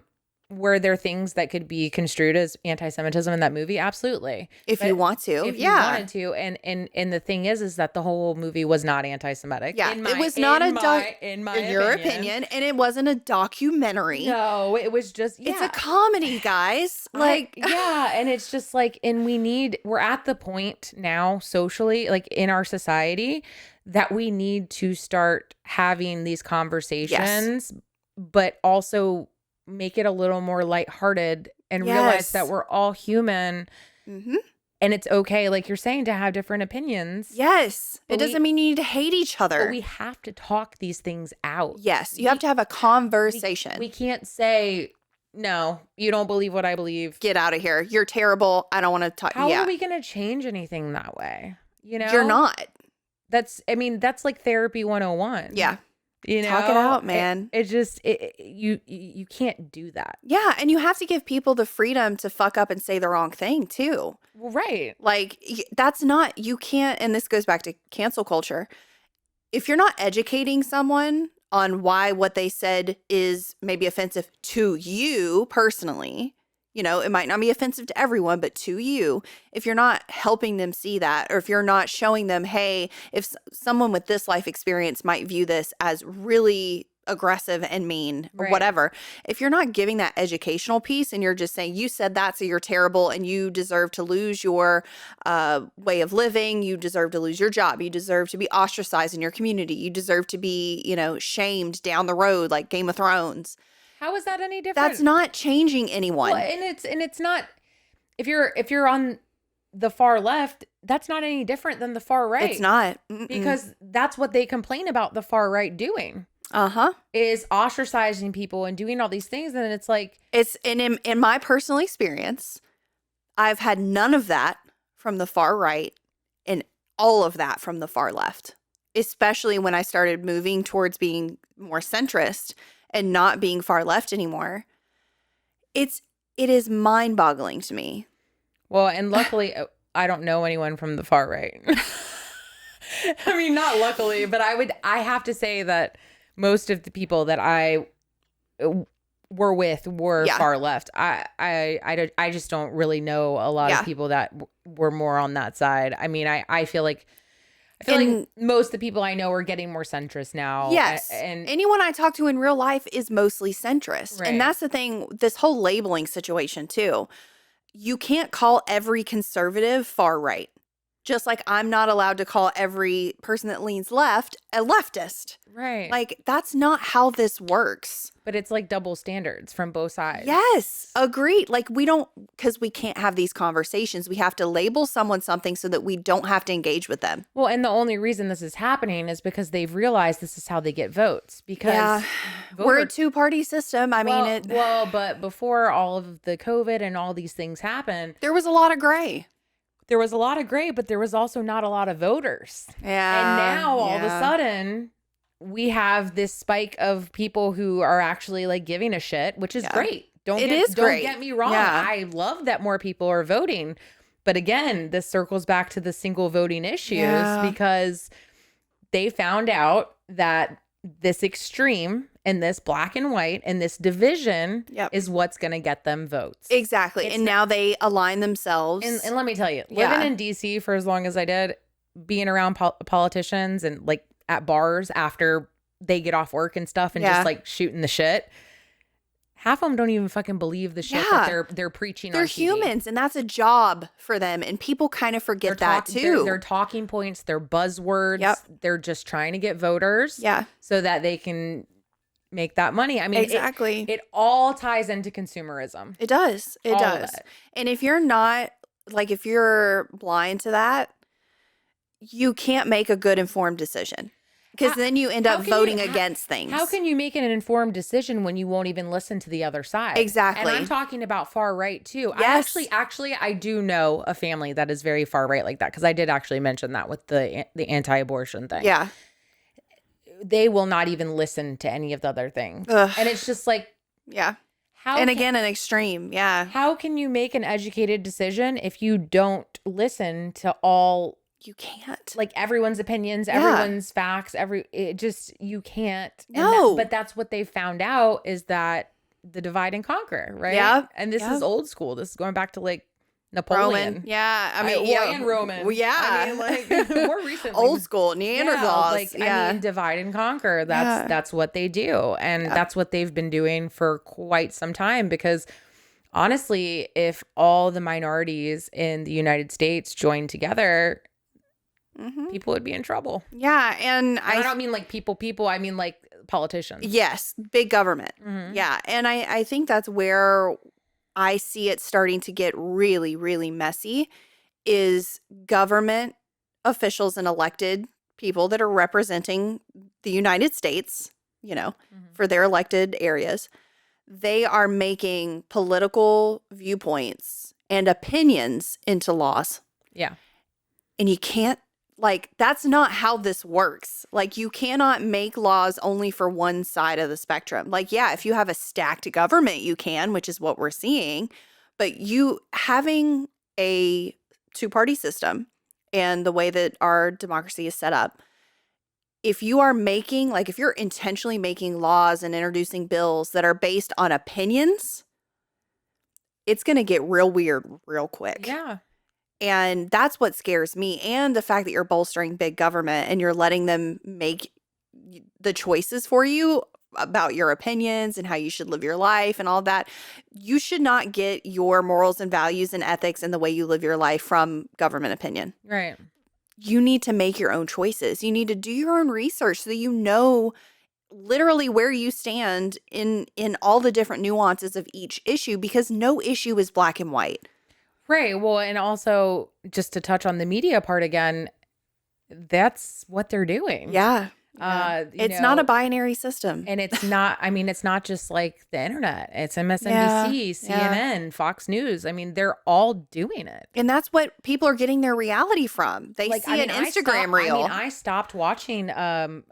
Were there things that could be construed as anti-Semitism in that movie? Absolutely. If you want to. If you wanted to. And the thing is that the whole movie was not anti-Semitic. Yeah. It was not in your opinion. And it wasn't a documentary. No, it was just, It's a comedy, guys. And it's just like, and we're at the point now socially, like in our society, that we need to start having these conversations, but also make it a little more lighthearted and realize that we're all human, and it's okay, like you're saying, to have different opinions. Yes. It doesn't mean you need to hate each other. But we have to talk these things out. Yes. You have to have a conversation. We can't say, no, you don't believe what I believe. Get out of here. You're terrible. I don't want to talk. How are we going to change anything that way? You know? You're not. That's like therapy 101. Yeah. You know, talk it out, man. You can't do that. Yeah, and you have to give people the freedom to fuck up and say the wrong thing too. Well, right. Like you can't, and this goes back to cancel culture. If you're not educating someone on why what they said is maybe offensive to you personally, it might not be offensive to everyone, but to you, if you're not helping them see that, or if you're not showing them, hey, if someone with this life experience might view this as really aggressive and mean or whatever, if you're not giving that educational piece and you're just saying, you said that, so you're terrible and you deserve to lose your way of living, you deserve to lose your job, you deserve to be ostracized in your community, you deserve to be, shamed down the road like Game of Thrones. How is that any different? That's not changing anyone. Well, and it's not, if you're on the far left, that's not any different than the far right. It's not. Because that's what they complain about the far right doing. Is ostracizing people and doing all these things, and it's like, in my personal experience, I've had none of that from the far right and all of that from the far left. Especially when I started moving towards being more centrist and not being far left anymore. It is mind-boggling to me. Well, and luckily, I don't know anyone from the far right. I mean, not luckily, but I have to say that most of the people that I were with were far left. I just don't really know a lot of people that were more on that side. I mean, I feel like most of the people I know are getting more centrist now. Yes. And anyone I talk to in real life is mostly centrist. Right. And that's the thing, this whole labeling situation too. You can't call every conservative far right. Just like I'm not allowed to call every person that leans left a leftist. Right. Like, that's not how this works. But it's like double standards from both sides. Yes. Agreed. Like, because we can't have these conversations. We have to label someone something so that we don't have to engage with them. Well, and the only reason this is happening is because they've realized this is how they get votes. Because we're a two-party system. But before all of the COVID and all these things happened, there was a lot of gray. There was a lot of gray, but there was also not a lot of voters. Yeah. And now all of a sudden we have this spike of people who are actually like giving a shit, which is great. Don't get me wrong. Yeah. I love that more people are voting. But again, this circles back to the single voting issues because they found out that this extreme and this black and white and this division is what's going to get them votes. Exactly. And now they align themselves. And let me tell you, living in DC for as long as I did, being around politicians and like at bars after they get off work and stuff and just like shooting the shit. Half of them don't even fucking believe the shit that they're preaching on TV. They're humans, and that's a job for them, and people kind of forget that too. They're talking points, they're buzzwords. Yep. They're just trying to get voters so that they can make that money. I mean, exactly. It all ties into consumerism. It does. It does. And if you're not, like, if you're blind to that, you can't make a good informed decision. Because then you end up voting against things. How can you make an informed decision when you won't even listen to the other side? Exactly. And I'm talking about far right too. Yes. Actually, I do know a family that is very far right like that, because I did actually mention that with the anti-abortion thing. Yeah. They will not even listen to any of the other things. Ugh. And it's just like, Again, an extreme. Yeah. How can you make an educated decision if you don't listen to all? You can't. Like everyone's opinions, everyone's facts, you can't. No. But that's what they found out is that the divide and conquer, right? Yeah. And this is old school. This is going back to like Napoleon. Roman. Yeah. I mean, and Roman. Well, yeah. I mean, like more recently. Old school Neanderthals. I mean, divide and conquer. That's what they do. And that's what they've been doing for quite some time because honestly, if all the minorities in the United States joined together, people would be in trouble. Yeah. And I don't mean like people. I mean like politicians. Yes. Big government. Yeah. And I think that's where I see it starting to get really, really messy is government officials and elected people that are representing the United States, for their elected areas. They are making political viewpoints and opinions into laws. Yeah. And you can't, that's not how this works. You cannot make laws only for one side of the spectrum. If you have a stacked government, you can, which is what we're seeing. But you having a two-party system and the way that our democracy is set up, if you are making, if you're intentionally making laws and introducing bills that are based on opinions, it's going to get real weird real quick. Yeah. And that's what scares me. And the fact that you're bolstering big government and you're letting them make the choices for you about your opinions and how you should live your life and all that. You should not get your morals and values and ethics and the way you live your life from government opinion. Right. You need to make your own choices. You need to do your own research so that you know literally where you stand in all the different nuances of each issue because no issue is black and white. Right. Well, and also just to touch on the media part again, that's what they're doing. Yeah. It's not a binary system. And it's not, it's not just like the internet. It's MSNBC, CNN, Fox News. They're all doing it. And that's what people are getting their reality from. They see an Instagram reel. I stopped watching all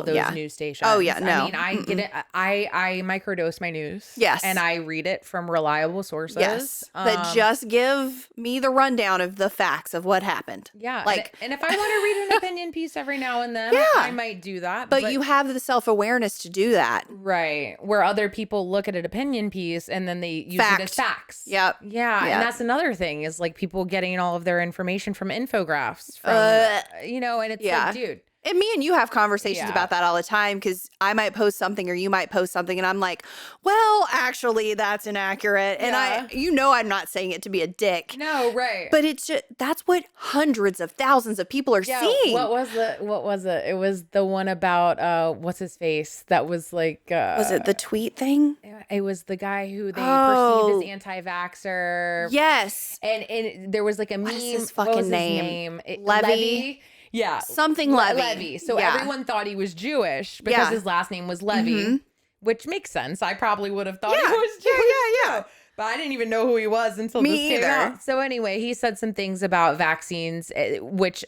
those news stations. Oh, yeah. No. I get it. I microdose my news. Yes. And I read it from reliable sources. Yes. That just give me the rundown of the facts of what happened. Yeah. And if I want to read an opinion piece every now and then, I might do that. But you have the self-awareness to do that. Right. Where other people look at an opinion piece and then they use it as facts. Yep. Yeah. And that's another thing is people getting all of their information from infographics. And it's dude. And me and you have conversations about that all the time because I might post something or you might post something and I'm like, well, actually, that's inaccurate. And I'm not saying it to be a dick. No, right. But it's just, that's what hundreds of thousands of people are seeing. What was it? It was the one about, what's his face? That was was it the tweet thing? It was the guy who they perceived as anti-vaxxer. Yes. And there was a meme. What is his fucking name? Levy. Yeah. Something Levy. So everyone thought he was Jewish because his last name was Levy, which makes sense. I probably would have thought he was Jewish. Yeah. But I didn't even know who he was until this came out. So anyway, he said some things about vaccines, which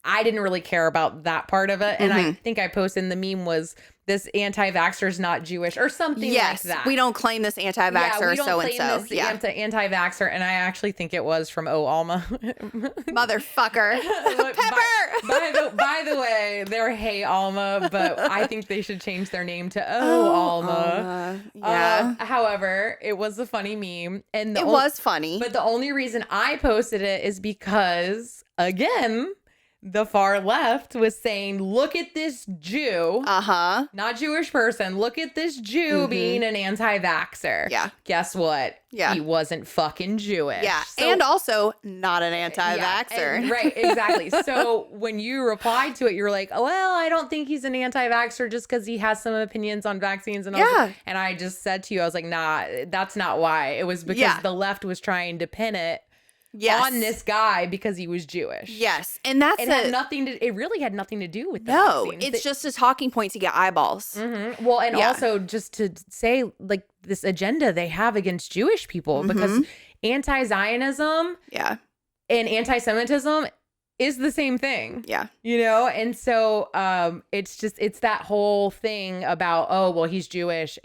I didn't really care about that part of it. And I think I posted in the meme was this anti-vaxxer is not Jewish or something like that. We don't claim this anti-vaxxer so-and-so. Anti-vaxxer. And I actually think it was from Alma. Motherfucker. Pepper. By the way, they're Hey Alma, but I think they should change their name to Alma. Yeah. However, it was a funny meme. And it was funny. But the only reason I posted it is because, again, the far left was saying, look at this Jew. Not Jewish person. Look at this Jew being an anti-vaxxer. Yeah. Guess what? Yeah. He wasn't fucking Jewish. Yeah. So, and also not an anti-vaxxer. Right. Exactly. So when you replied to it, you're like, oh, well, I don't think he's an anti-vaxxer just because he has some opinions on vaccines. And and I just said to you, I was like, nah, that's not why. It was because the left was trying to pin it on this guy because he was Jewish. Yes. And that's it really had nothing to do with the vaccines. It's just a talking point to get eyeballs. Well, and also just to say this agenda they have against Jewish people because anti-Zionism and anti-Semitism is the same thing. Yeah. And so it's that whole thing about, oh, well, he's Jewish.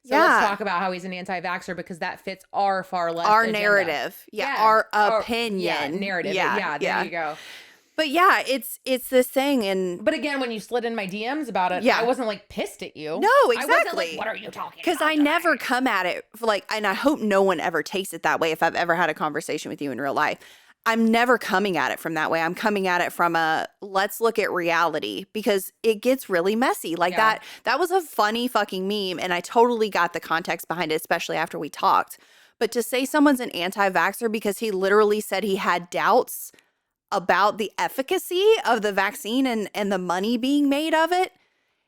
So let's talk about how he's an anti-vaxxer because that fits our far left our agenda. narrative. Yeah. Our opinion. Narrative. Yeah. There you go. But yeah, it's this thing. But again, when you slid in my DMs about it, I wasn't like pissed at you. No, exactly. I wasn't like, what are you talking about? Because I never come at it like, and I hope no one ever takes it that way if I've ever had a conversation with you in real life. I'm never coming at it from that way. I'm coming at it from let's look at reality because it gets really messy. Like that was a funny fucking meme and I totally got the context behind it, especially after we talked. But to say someone's an anti-vaxxer because he literally said he had doubts about the efficacy of the vaccine and the money being made of it,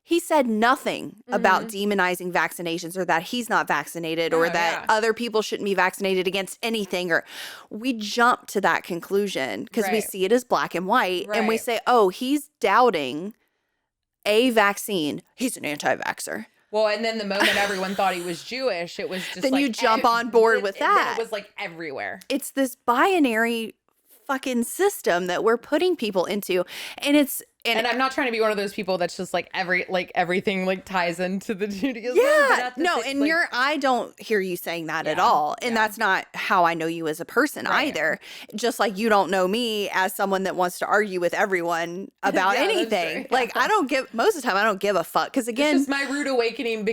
he said nothing about demonizing vaccinations or that he's not vaccinated or that other people shouldn't be vaccinated against anything. Or we jump to that conclusion because we see it as black and white and we say, oh, he's doubting a vaccine. He's an anti-vaxxer. Well, and then the moment everyone thought he was Jewish, it was just then you jump on board with that. It was like everywhere. It's this binary fucking system that we're putting people into. And I'm not trying to be one of those people that's just like everything like ties into the Judaism. Yeah, no, and I don't hear you saying that at all. And that's not how I know you as a person either. Just like you don't know me as someone that wants to argue with everyone about anything. Like most of the time I don't give a fuck. Because again, it's just my rude awakening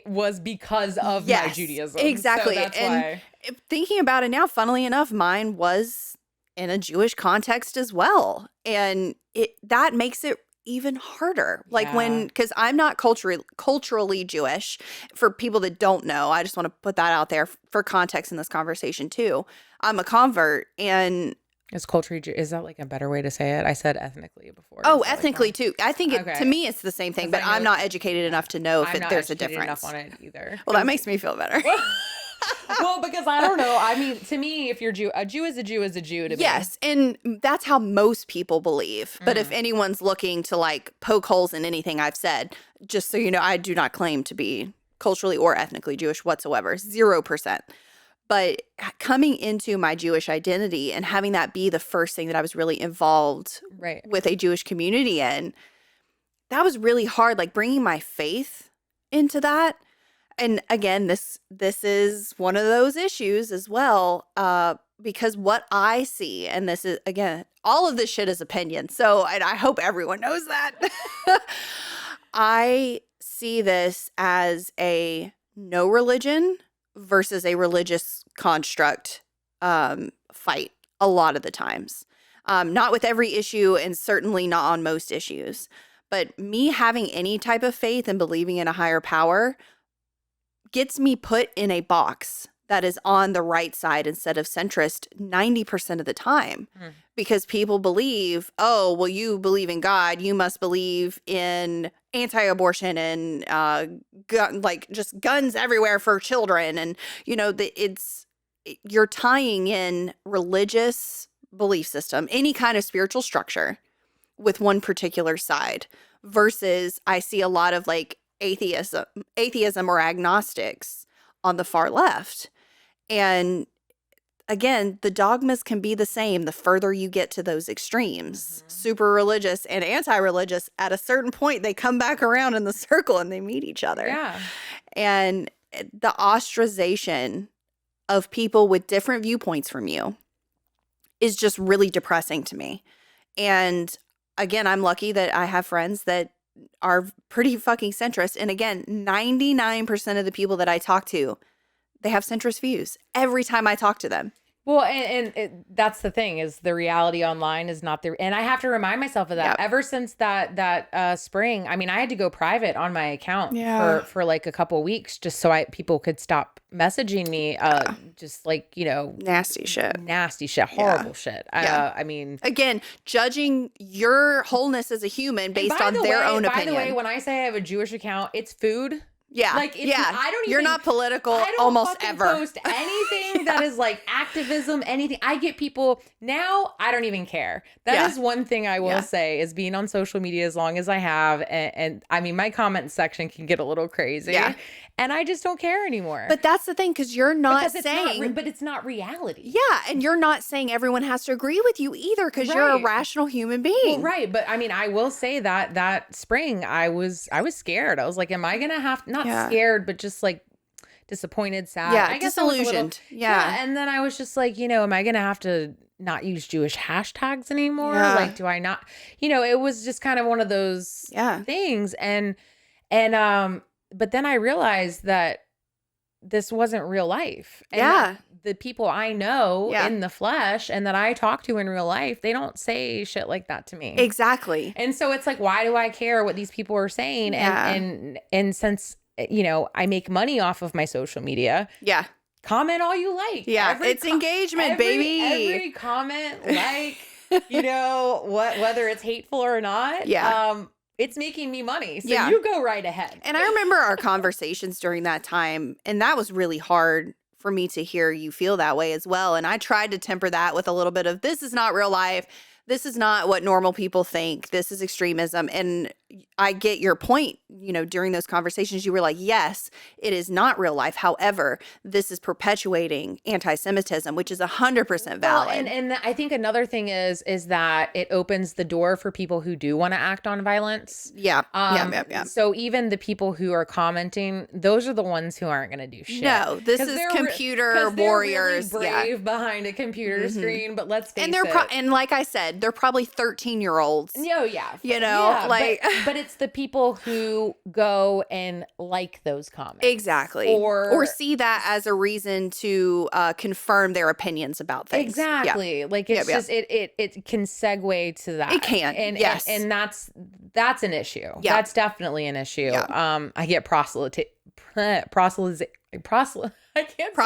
was because of my Judaism. Exactly. So that's why. Thinking about it now, funnily enough, mine was in a Jewish context as well. And that makes it even harder. Like because I'm not culturally Jewish. For people that don't know, I just want to put that out there for context in this conversation too. I'm a convert and is culturally is that like a better way to say it? I said ethnically before. Oh, ethnically too. I think to me it's the same thing, but I'm not educated enough to know if there's a difference. Enough on it either. Well, that makes me feel better. Well, because I don't know. I mean, to me, if you're a Jew is a Jew is a Jew to me. Yes, and that's how most people believe. But if anyone's looking to like poke holes in anything I've said, just so you know, I do not claim to be culturally or ethnically Jewish whatsoever. 0%. But coming into my Jewish identity and having that be the first thing that I was really involved with a Jewish community in, that was really hard. Like bringing my faith into that. And again, this is one of those issues as well, because what I see, and this is, again, all of this shit is opinion. So, and I hope everyone knows that. I see this as a no religion versus a religious construct fight a lot of the times. Not with every issue and certainly not on most issues. But me having any type of faith and believing in a higher power gets me put in a box that is on the right side instead of centrist 90% of the time. Because people believe, oh, well, you believe in God, you must believe in anti-abortion and just guns everywhere for children. And, you know, you're tying in religious belief system, any kind of spiritual structure with one particular side versus I see a lot of like atheism or agnostics on the far left. And again, the dogmas can be the same the further you get to those extremes. Super religious and anti-religious, at a certain point, they come back around in the circle and they meet each other. Yeah. And the ostracization of people with different viewpoints from you is just really depressing to me. And again, I'm lucky that I have friends that are pretty fucking centrist. And again, 99% of the people that I talk to, they have centrist views every time I talk to them. Well, and that's the thing is the reality online is not and I have to remind myself of that. Ever since that spring, I mean, I had to go private on my account for like a couple of weeks just so people could stop messaging me, just like, you know, nasty shit, horrible shit. I mean, again, judging your wholeness as a human based on their own opinion. By the way, when I say I have a Jewish account, it's food. Yeah. Like, I don't even. You're not political almost ever. I don't post anything that is like activism, anything. I get people now, I don't even care. That is one thing I will say is being on social media as long as I have. And I mean, my comment section can get a little crazy. Yeah. And I just don't care anymore. But that's the thing, because you're not saying. But it's not reality. Yeah. And you're not saying everyone has to agree with you either, because you're a rational human being. Well, right. But I mean, I will say that spring, I was scared. I was like, am I going to have, not scared, but just like, disappointed, sad. Yeah, I guess disillusioned. Yeah. And then I was just like, am I going to have to not use Jewish hashtags anymore? Yeah. Like, do I not, it was just kind of one of those things. But then I realized that this wasn't real life. And the people I know in the flesh and that I talk to in real life, they don't say shit like that to me. Exactly. And so it's like, why do I care what these people are saying? And since, I make money off of my social media. Yeah. Comment all you like. Yeah. It's engagement, baby. Every comment, whether it's hateful or not. Yeah. It's making me money. So you go right ahead. And I remember our conversations during that time, and that was really hard for me to hear you feel that way as well. And I tried to temper that with a little bit of, this is not real life. This is not what normal people think. This is extremism. And I get your point. During those conversations, you were like, yes, it is not real life. However, this is perpetuating anti-Semitism, which is 100% valid. Well, and I think another thing is that it opens the door for people who do want to act on violence. Yeah. So even the people who are commenting, those are the ones who aren't going to do shit. No, this is computer warriors. They're really brave behind a computer screen, but let's face it. And like I said, they're probably 13-year-olds. Oh, yeah. But it's the people who go and like those comments. Exactly. Or see that as a reason to confirm their opinions about things. Exactly. Yeah. Like it's just it can segue to that. It can. And that's an issue. Yeah. That's definitely an issue. Yeah. I get I can't say that. Proselytation. I can't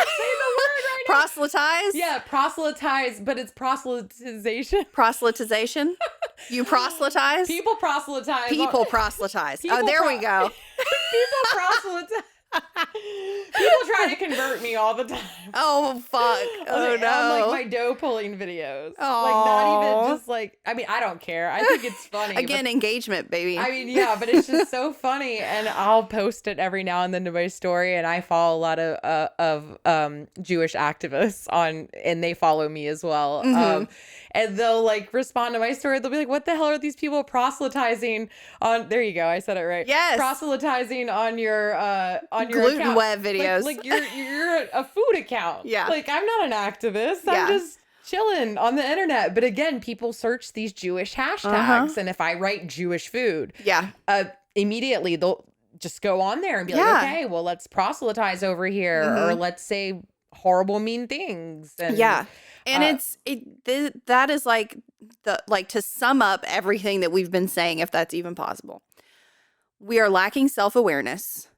say the word right now. Proselytize? Yeah, proselytize, but it's proselytization. Proselytization? You proselytize? People proselytize. People proselytize. There we go. People proselytize. People try to convert me all the time. Oh, fuck. Oh, no. On my dough pulling videos. Not even just I don't care. I think it's funny. Again, engagement, baby. But it's just so funny. And I'll post it every now and then to my story. And I follow a lot of Jewish activists and they follow me as well. Mm-hmm. And they'll respond to my story. They'll be like, what the hell are these people proselytizing on? There you go. I said it right. Yes. Proselytizing on your gluten account. web videos. You're a food account. Yeah. I'm not an activist. I'm just chilling on the internet. But again, people search these Jewish hashtags. And if I write Jewish food, immediately they'll just go on there and be like, okay, well, let's proselytize over here or let's say horrible, mean things. And and that is to sum up everything that we've been saying, if that's even possible. We are lacking self-awareness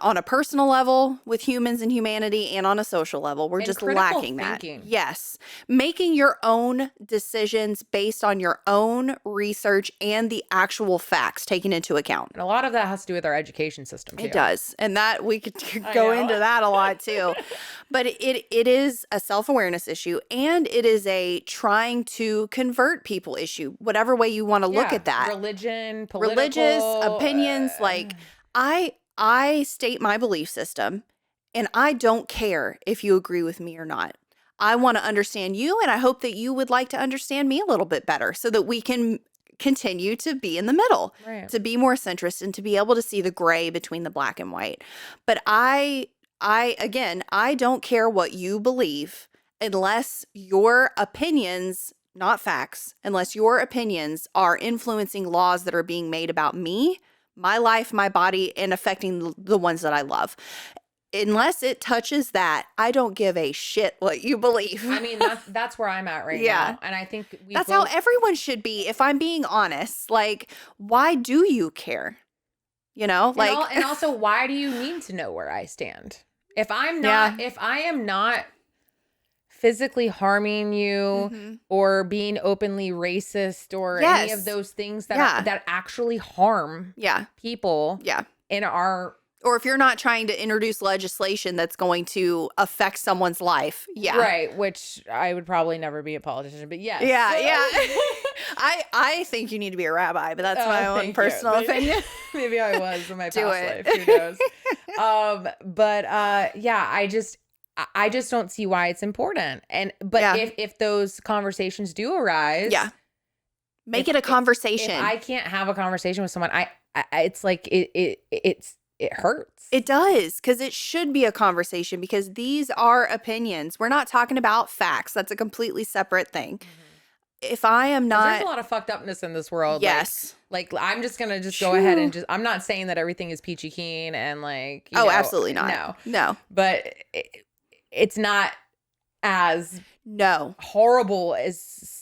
on a personal level with humans and humanity and on a social level. We're just lacking that. Yes. Making your own decisions based on your own research and the actual facts taken into account. And a lot of that has to do with our education system too. It does. And that we could go into that a lot too. But it is a self-awareness issue, and it is a trying to convert people issue, whatever way you want to look at that. Religion, political. Religious opinions. I state my belief system, and I don't care if you agree with me or not. I want to understand you, and I hope that you would like to understand me a little bit better so that we can continue to be in the middle, to be more centrist and to be able to see the gray between the black and white. But I don't care what you believe unless your opinions, not facts, unless your opinions are influencing laws that are being made about me, my life, my body, and affecting the ones that I love. Unless it touches that, I don't give a shit what you believe. That's where I'm at right now. And I think that's how everyone should be. If I'm being honest, why do you care? And also, why do you need to know where I stand? If I am not physically harming you or being openly racist or any of those things that actually harm people in our... Or if you're not trying to introduce legislation that's going to affect someone's life. Yeah. Right. Which I would probably never be a politician, but yes. Yeah. I think you need to be a rabbi, but that's my own personal opinion. Maybe I was in my past life. Who knows? I just don't see why it's important. But if those conversations do arise, make it a conversation. If I can't have a conversation with someone, it's like it hurts. It does, because it should be a conversation, because these are opinions. We're not talking about facts. That's a completely separate thing. If I am not, there's a lot of fucked upness in this world. Yes. Like I'm just gonna go ahead and I'm not saying that everything is peachy keen and like, you know, absolutely not. No. But it's not as horrible as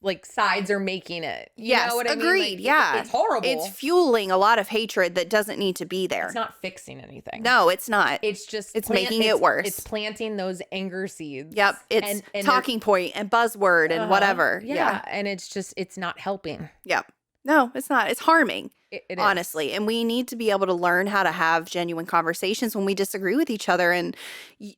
like sides are making it. You know what I mean? Agreed. Like, it's horrible. It's fueling a lot of hatred that doesn't need to be there. It's not fixing anything. No, it's not. It's just making it worse. It's planting those anger seeds. Yep. It's and talking point and buzzword and whatever. Yeah. And it's not helping. Yep. No, it's not. It's harming. It honestly. is. And we need to be able to learn how to have genuine conversations when we disagree with each other. And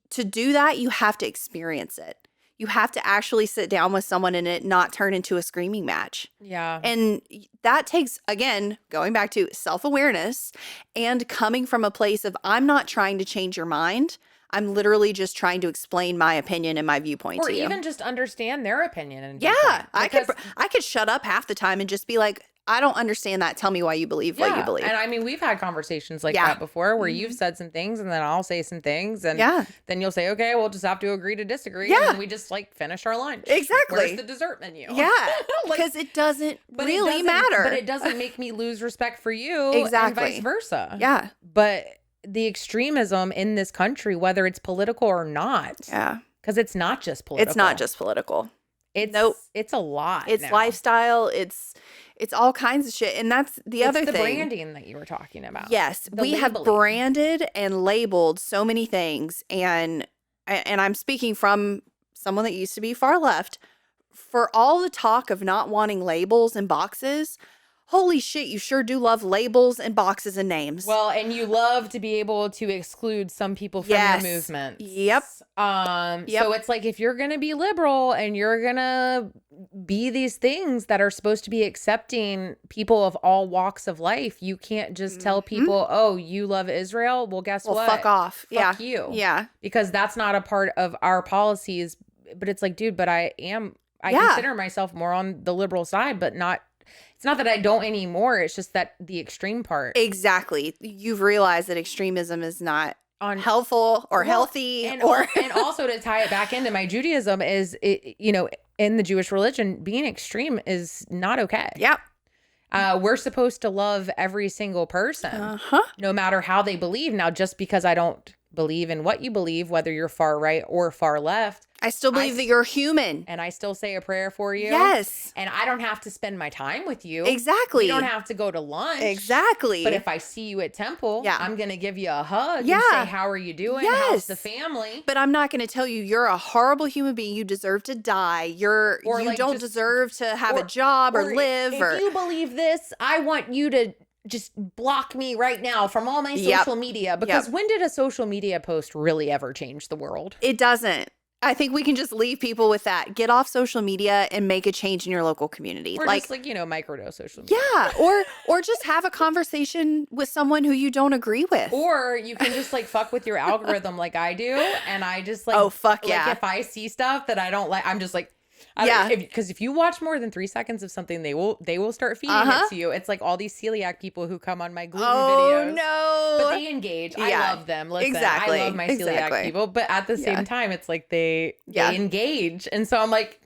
to do that, you have to experience it. You have to actually sit down with someone and it not turn into a screaming match. Yeah. And that takes, again, going back to self-awareness and coming from a place of, I'm not trying to change your mind. I'm literally just trying to explain my opinion and my viewpoint to you. Or even just understand their opinion. And I could shut up half the time and just be like, I don't understand that. Tell me why you believe what you believe. And I mean, we've had conversations like that before where you've said some things and then I'll say some things and then you'll say, okay, we'll just have to agree to disagree. And then we just like finish our lunch. Exactly. Where's the dessert menu? Yeah. Because it doesn't really matter. But it doesn't make me lose respect for you. Exactly. And vice versa. Yeah. But the extremism in this country, whether it's political or not. Yeah. Because it's not just political. It's not just political. It's a lot. It's lifestyle. It's all kinds of shit. And that's the other thing. It's the branding that you were talking about. Yes. We have branded and labeled so many things. And I'm speaking from someone that used to be far left. For all the talk of not wanting labels and boxes, holy shit, you sure do love labels and boxes and names. Well, and you love to be able to exclude some people from your movement. Yep. So it's like if you're going to be liberal and you're going to be these things that are supposed to be accepting people of all walks of life, you can't just tell people, oh, you love Israel? Well, guess what? Fuck off. Fuck you. Yeah. Because that's not a part of our policies. But it's like, dude, but I consider myself more on the liberal side, but not. It's not that I don't anymore. It's just that the extreme part. Exactly. You've realized that extremism is not helpful or healthy. And also to tie it back into my Judaism is, in the Jewish religion, being extreme is not okay. Yep. We're supposed to love every single person, no matter how they believe. Now, just because I don't believe in what you believe, whether you're far right or far left, I still believe that you're human. And I still say a prayer for you. Yes. And I don't have to spend my time with you. Exactly. You don't have to go to lunch. Exactly. But if I see you at temple, I'm going to give you a hug and say, how are you doing? Yes. How's the family? But I'm not going to tell you you're a horrible human being. You deserve to die. You don't deserve to have a job or live. If you believe this, I want you to just block me right now from all my social media. Because when did a social media post really ever change the world? It doesn't. I think we can just leave people with that. Get off social media and make a change in your local community. Or just microdose social media. Yeah. Or just have a conversation with someone who you don't agree with. Or you can just fuck with your algorithm like I do. And I just oh, fuck yeah. If I see stuff that I don't like, I'm just because if you watch more than 3 seconds of something, they will start feeding it to you. It's like all these celiac people who come on my gluten videos. Oh no! But they engage. I love them. Listen, exactly. I love my celiac people, but at the same time, it's like they engage, and so I'm like,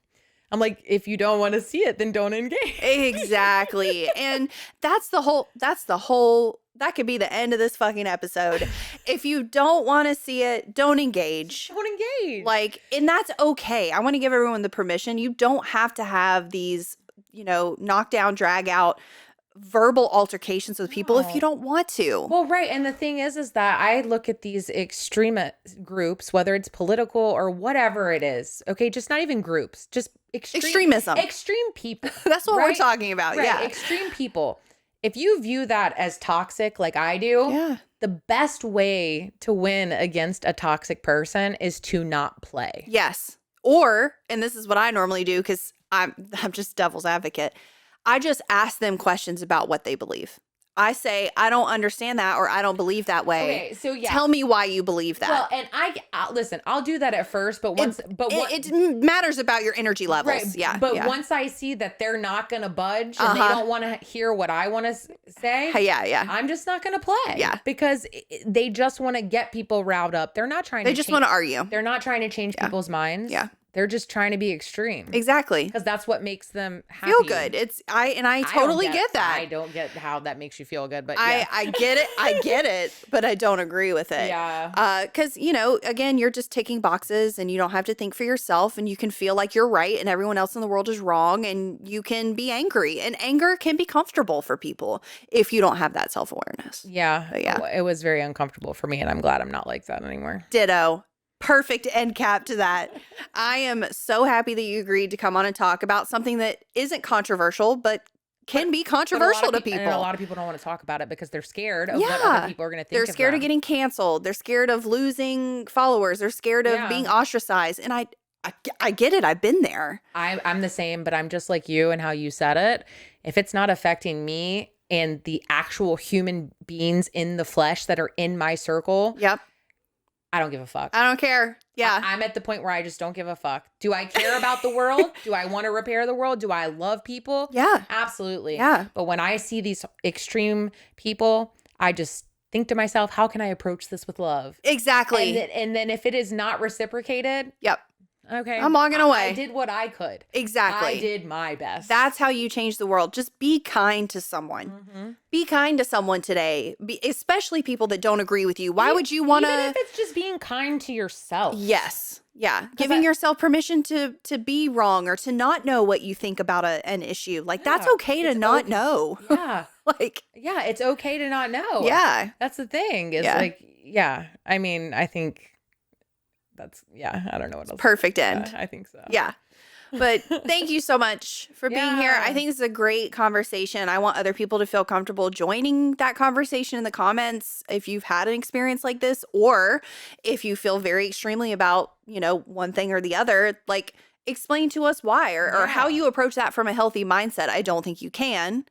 if you don't want to see it, then don't engage. Exactly, and that's the whole. That could be the end of this fucking episode. If you don't want to see it, don't engage. Don't engage. And that's okay. I want to give everyone the permission. You don't have to have these, knockdown, drag out verbal altercations with people if you don't want to. Well, right. And the thing is that I look at these extremist groups, whether it's political or whatever it is. Okay. Just not even groups, just extremism. Extreme people. That's what we're talking about. Right. Yeah. Extreme people. If you view that as toxic like I do, the best way to win against a toxic person is to not play. Yes. Or, and this is what I normally do because I'm just devil's advocate. I just ask them questions about what they believe. I say, I don't understand that, or I don't believe that way. Okay, so yeah. Tell me why you believe that. Well, and listen, I'll do that at first, but it matters about your energy levels. Right. Yeah. But once I see that they're not going to budge and they don't want to hear what I want to say. Yeah. I'm just not going to play. Yeah. Because they just want to get people riled up. They're not trying They just want to argue. They're not trying to change people's minds. Yeah. They're just trying to be extreme. Exactly. Because that's what makes them happy. Feel good. I totally get that. I don't get how that makes you feel good, but I get it. I get it, but I don't agree with it. Yeah. Because, again, you're just ticking boxes and you don't have to think for yourself, and you can feel like you're right and everyone else in the world is wrong, and you can be angry. And anger can be comfortable for people if you don't have that self-awareness. Yeah. It was very uncomfortable for me, and I'm glad I'm not like that anymore. Ditto. Perfect end cap to that. I am so happy that you agreed to come on and talk about something that isn't controversial, but can be controversial to people. And a lot of people don't want to talk about it because they're scared of what other people are going to think. They're scared of getting canceled. They're scared of losing followers. They're scared of being ostracized. And I get it. I've been there. I'm the same, but I'm just like you and how you said it. If it's not affecting me and the actual human beings in the flesh that are in my circle. Yep. I don't give a fuck. I don't care. Yeah. I'm at the point where I just don't give a fuck. Do I care about the world? Do I want to repair the world? Do I love people? Yeah. Absolutely. Yeah. But when I see these extreme people, I just think to myself, how can I approach this with love? Exactly. And then if it is not reciprocated. Yep. Okay. I'm walking away. I did what I could. Exactly. I did my best. That's how you change the world. Just be kind to someone. Mm-hmm. Be kind to someone today, especially people that don't agree with you. Why would you want to? Even if it's just being kind to yourself. Yes. Yeah. Giving yourself permission to be wrong or to not know what you think about an issue. Like, that's okay to not know. Yeah. Yeah, it's okay to not know. Yeah. That's the thing. It's I mean, I think I don't know what else. Perfect end. I think so. Yeah. But thank you so much for being here. I think this is a great conversation. I want other people to feel comfortable joining that conversation in the comments if you've had an experience like this, or if you feel very extremely about, one thing or the other, like explain to us why or how you approach that from a healthy mindset. I don't think you can.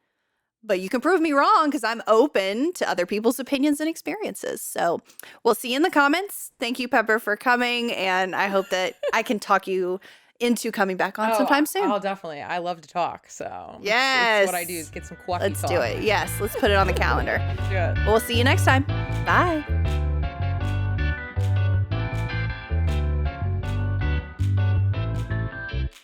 But you can prove me wrong because I'm open to other people's opinions and experiences. So we'll see you in the comments. Thank you, Pepper, for coming. And I hope that I can talk you into coming back on sometime soon. Oh, definitely. I love to talk. So yes. That's what I do is get some quacky Let's do it. Yes. Let's put it on the calendar. Good. We'll see you next time. Bye.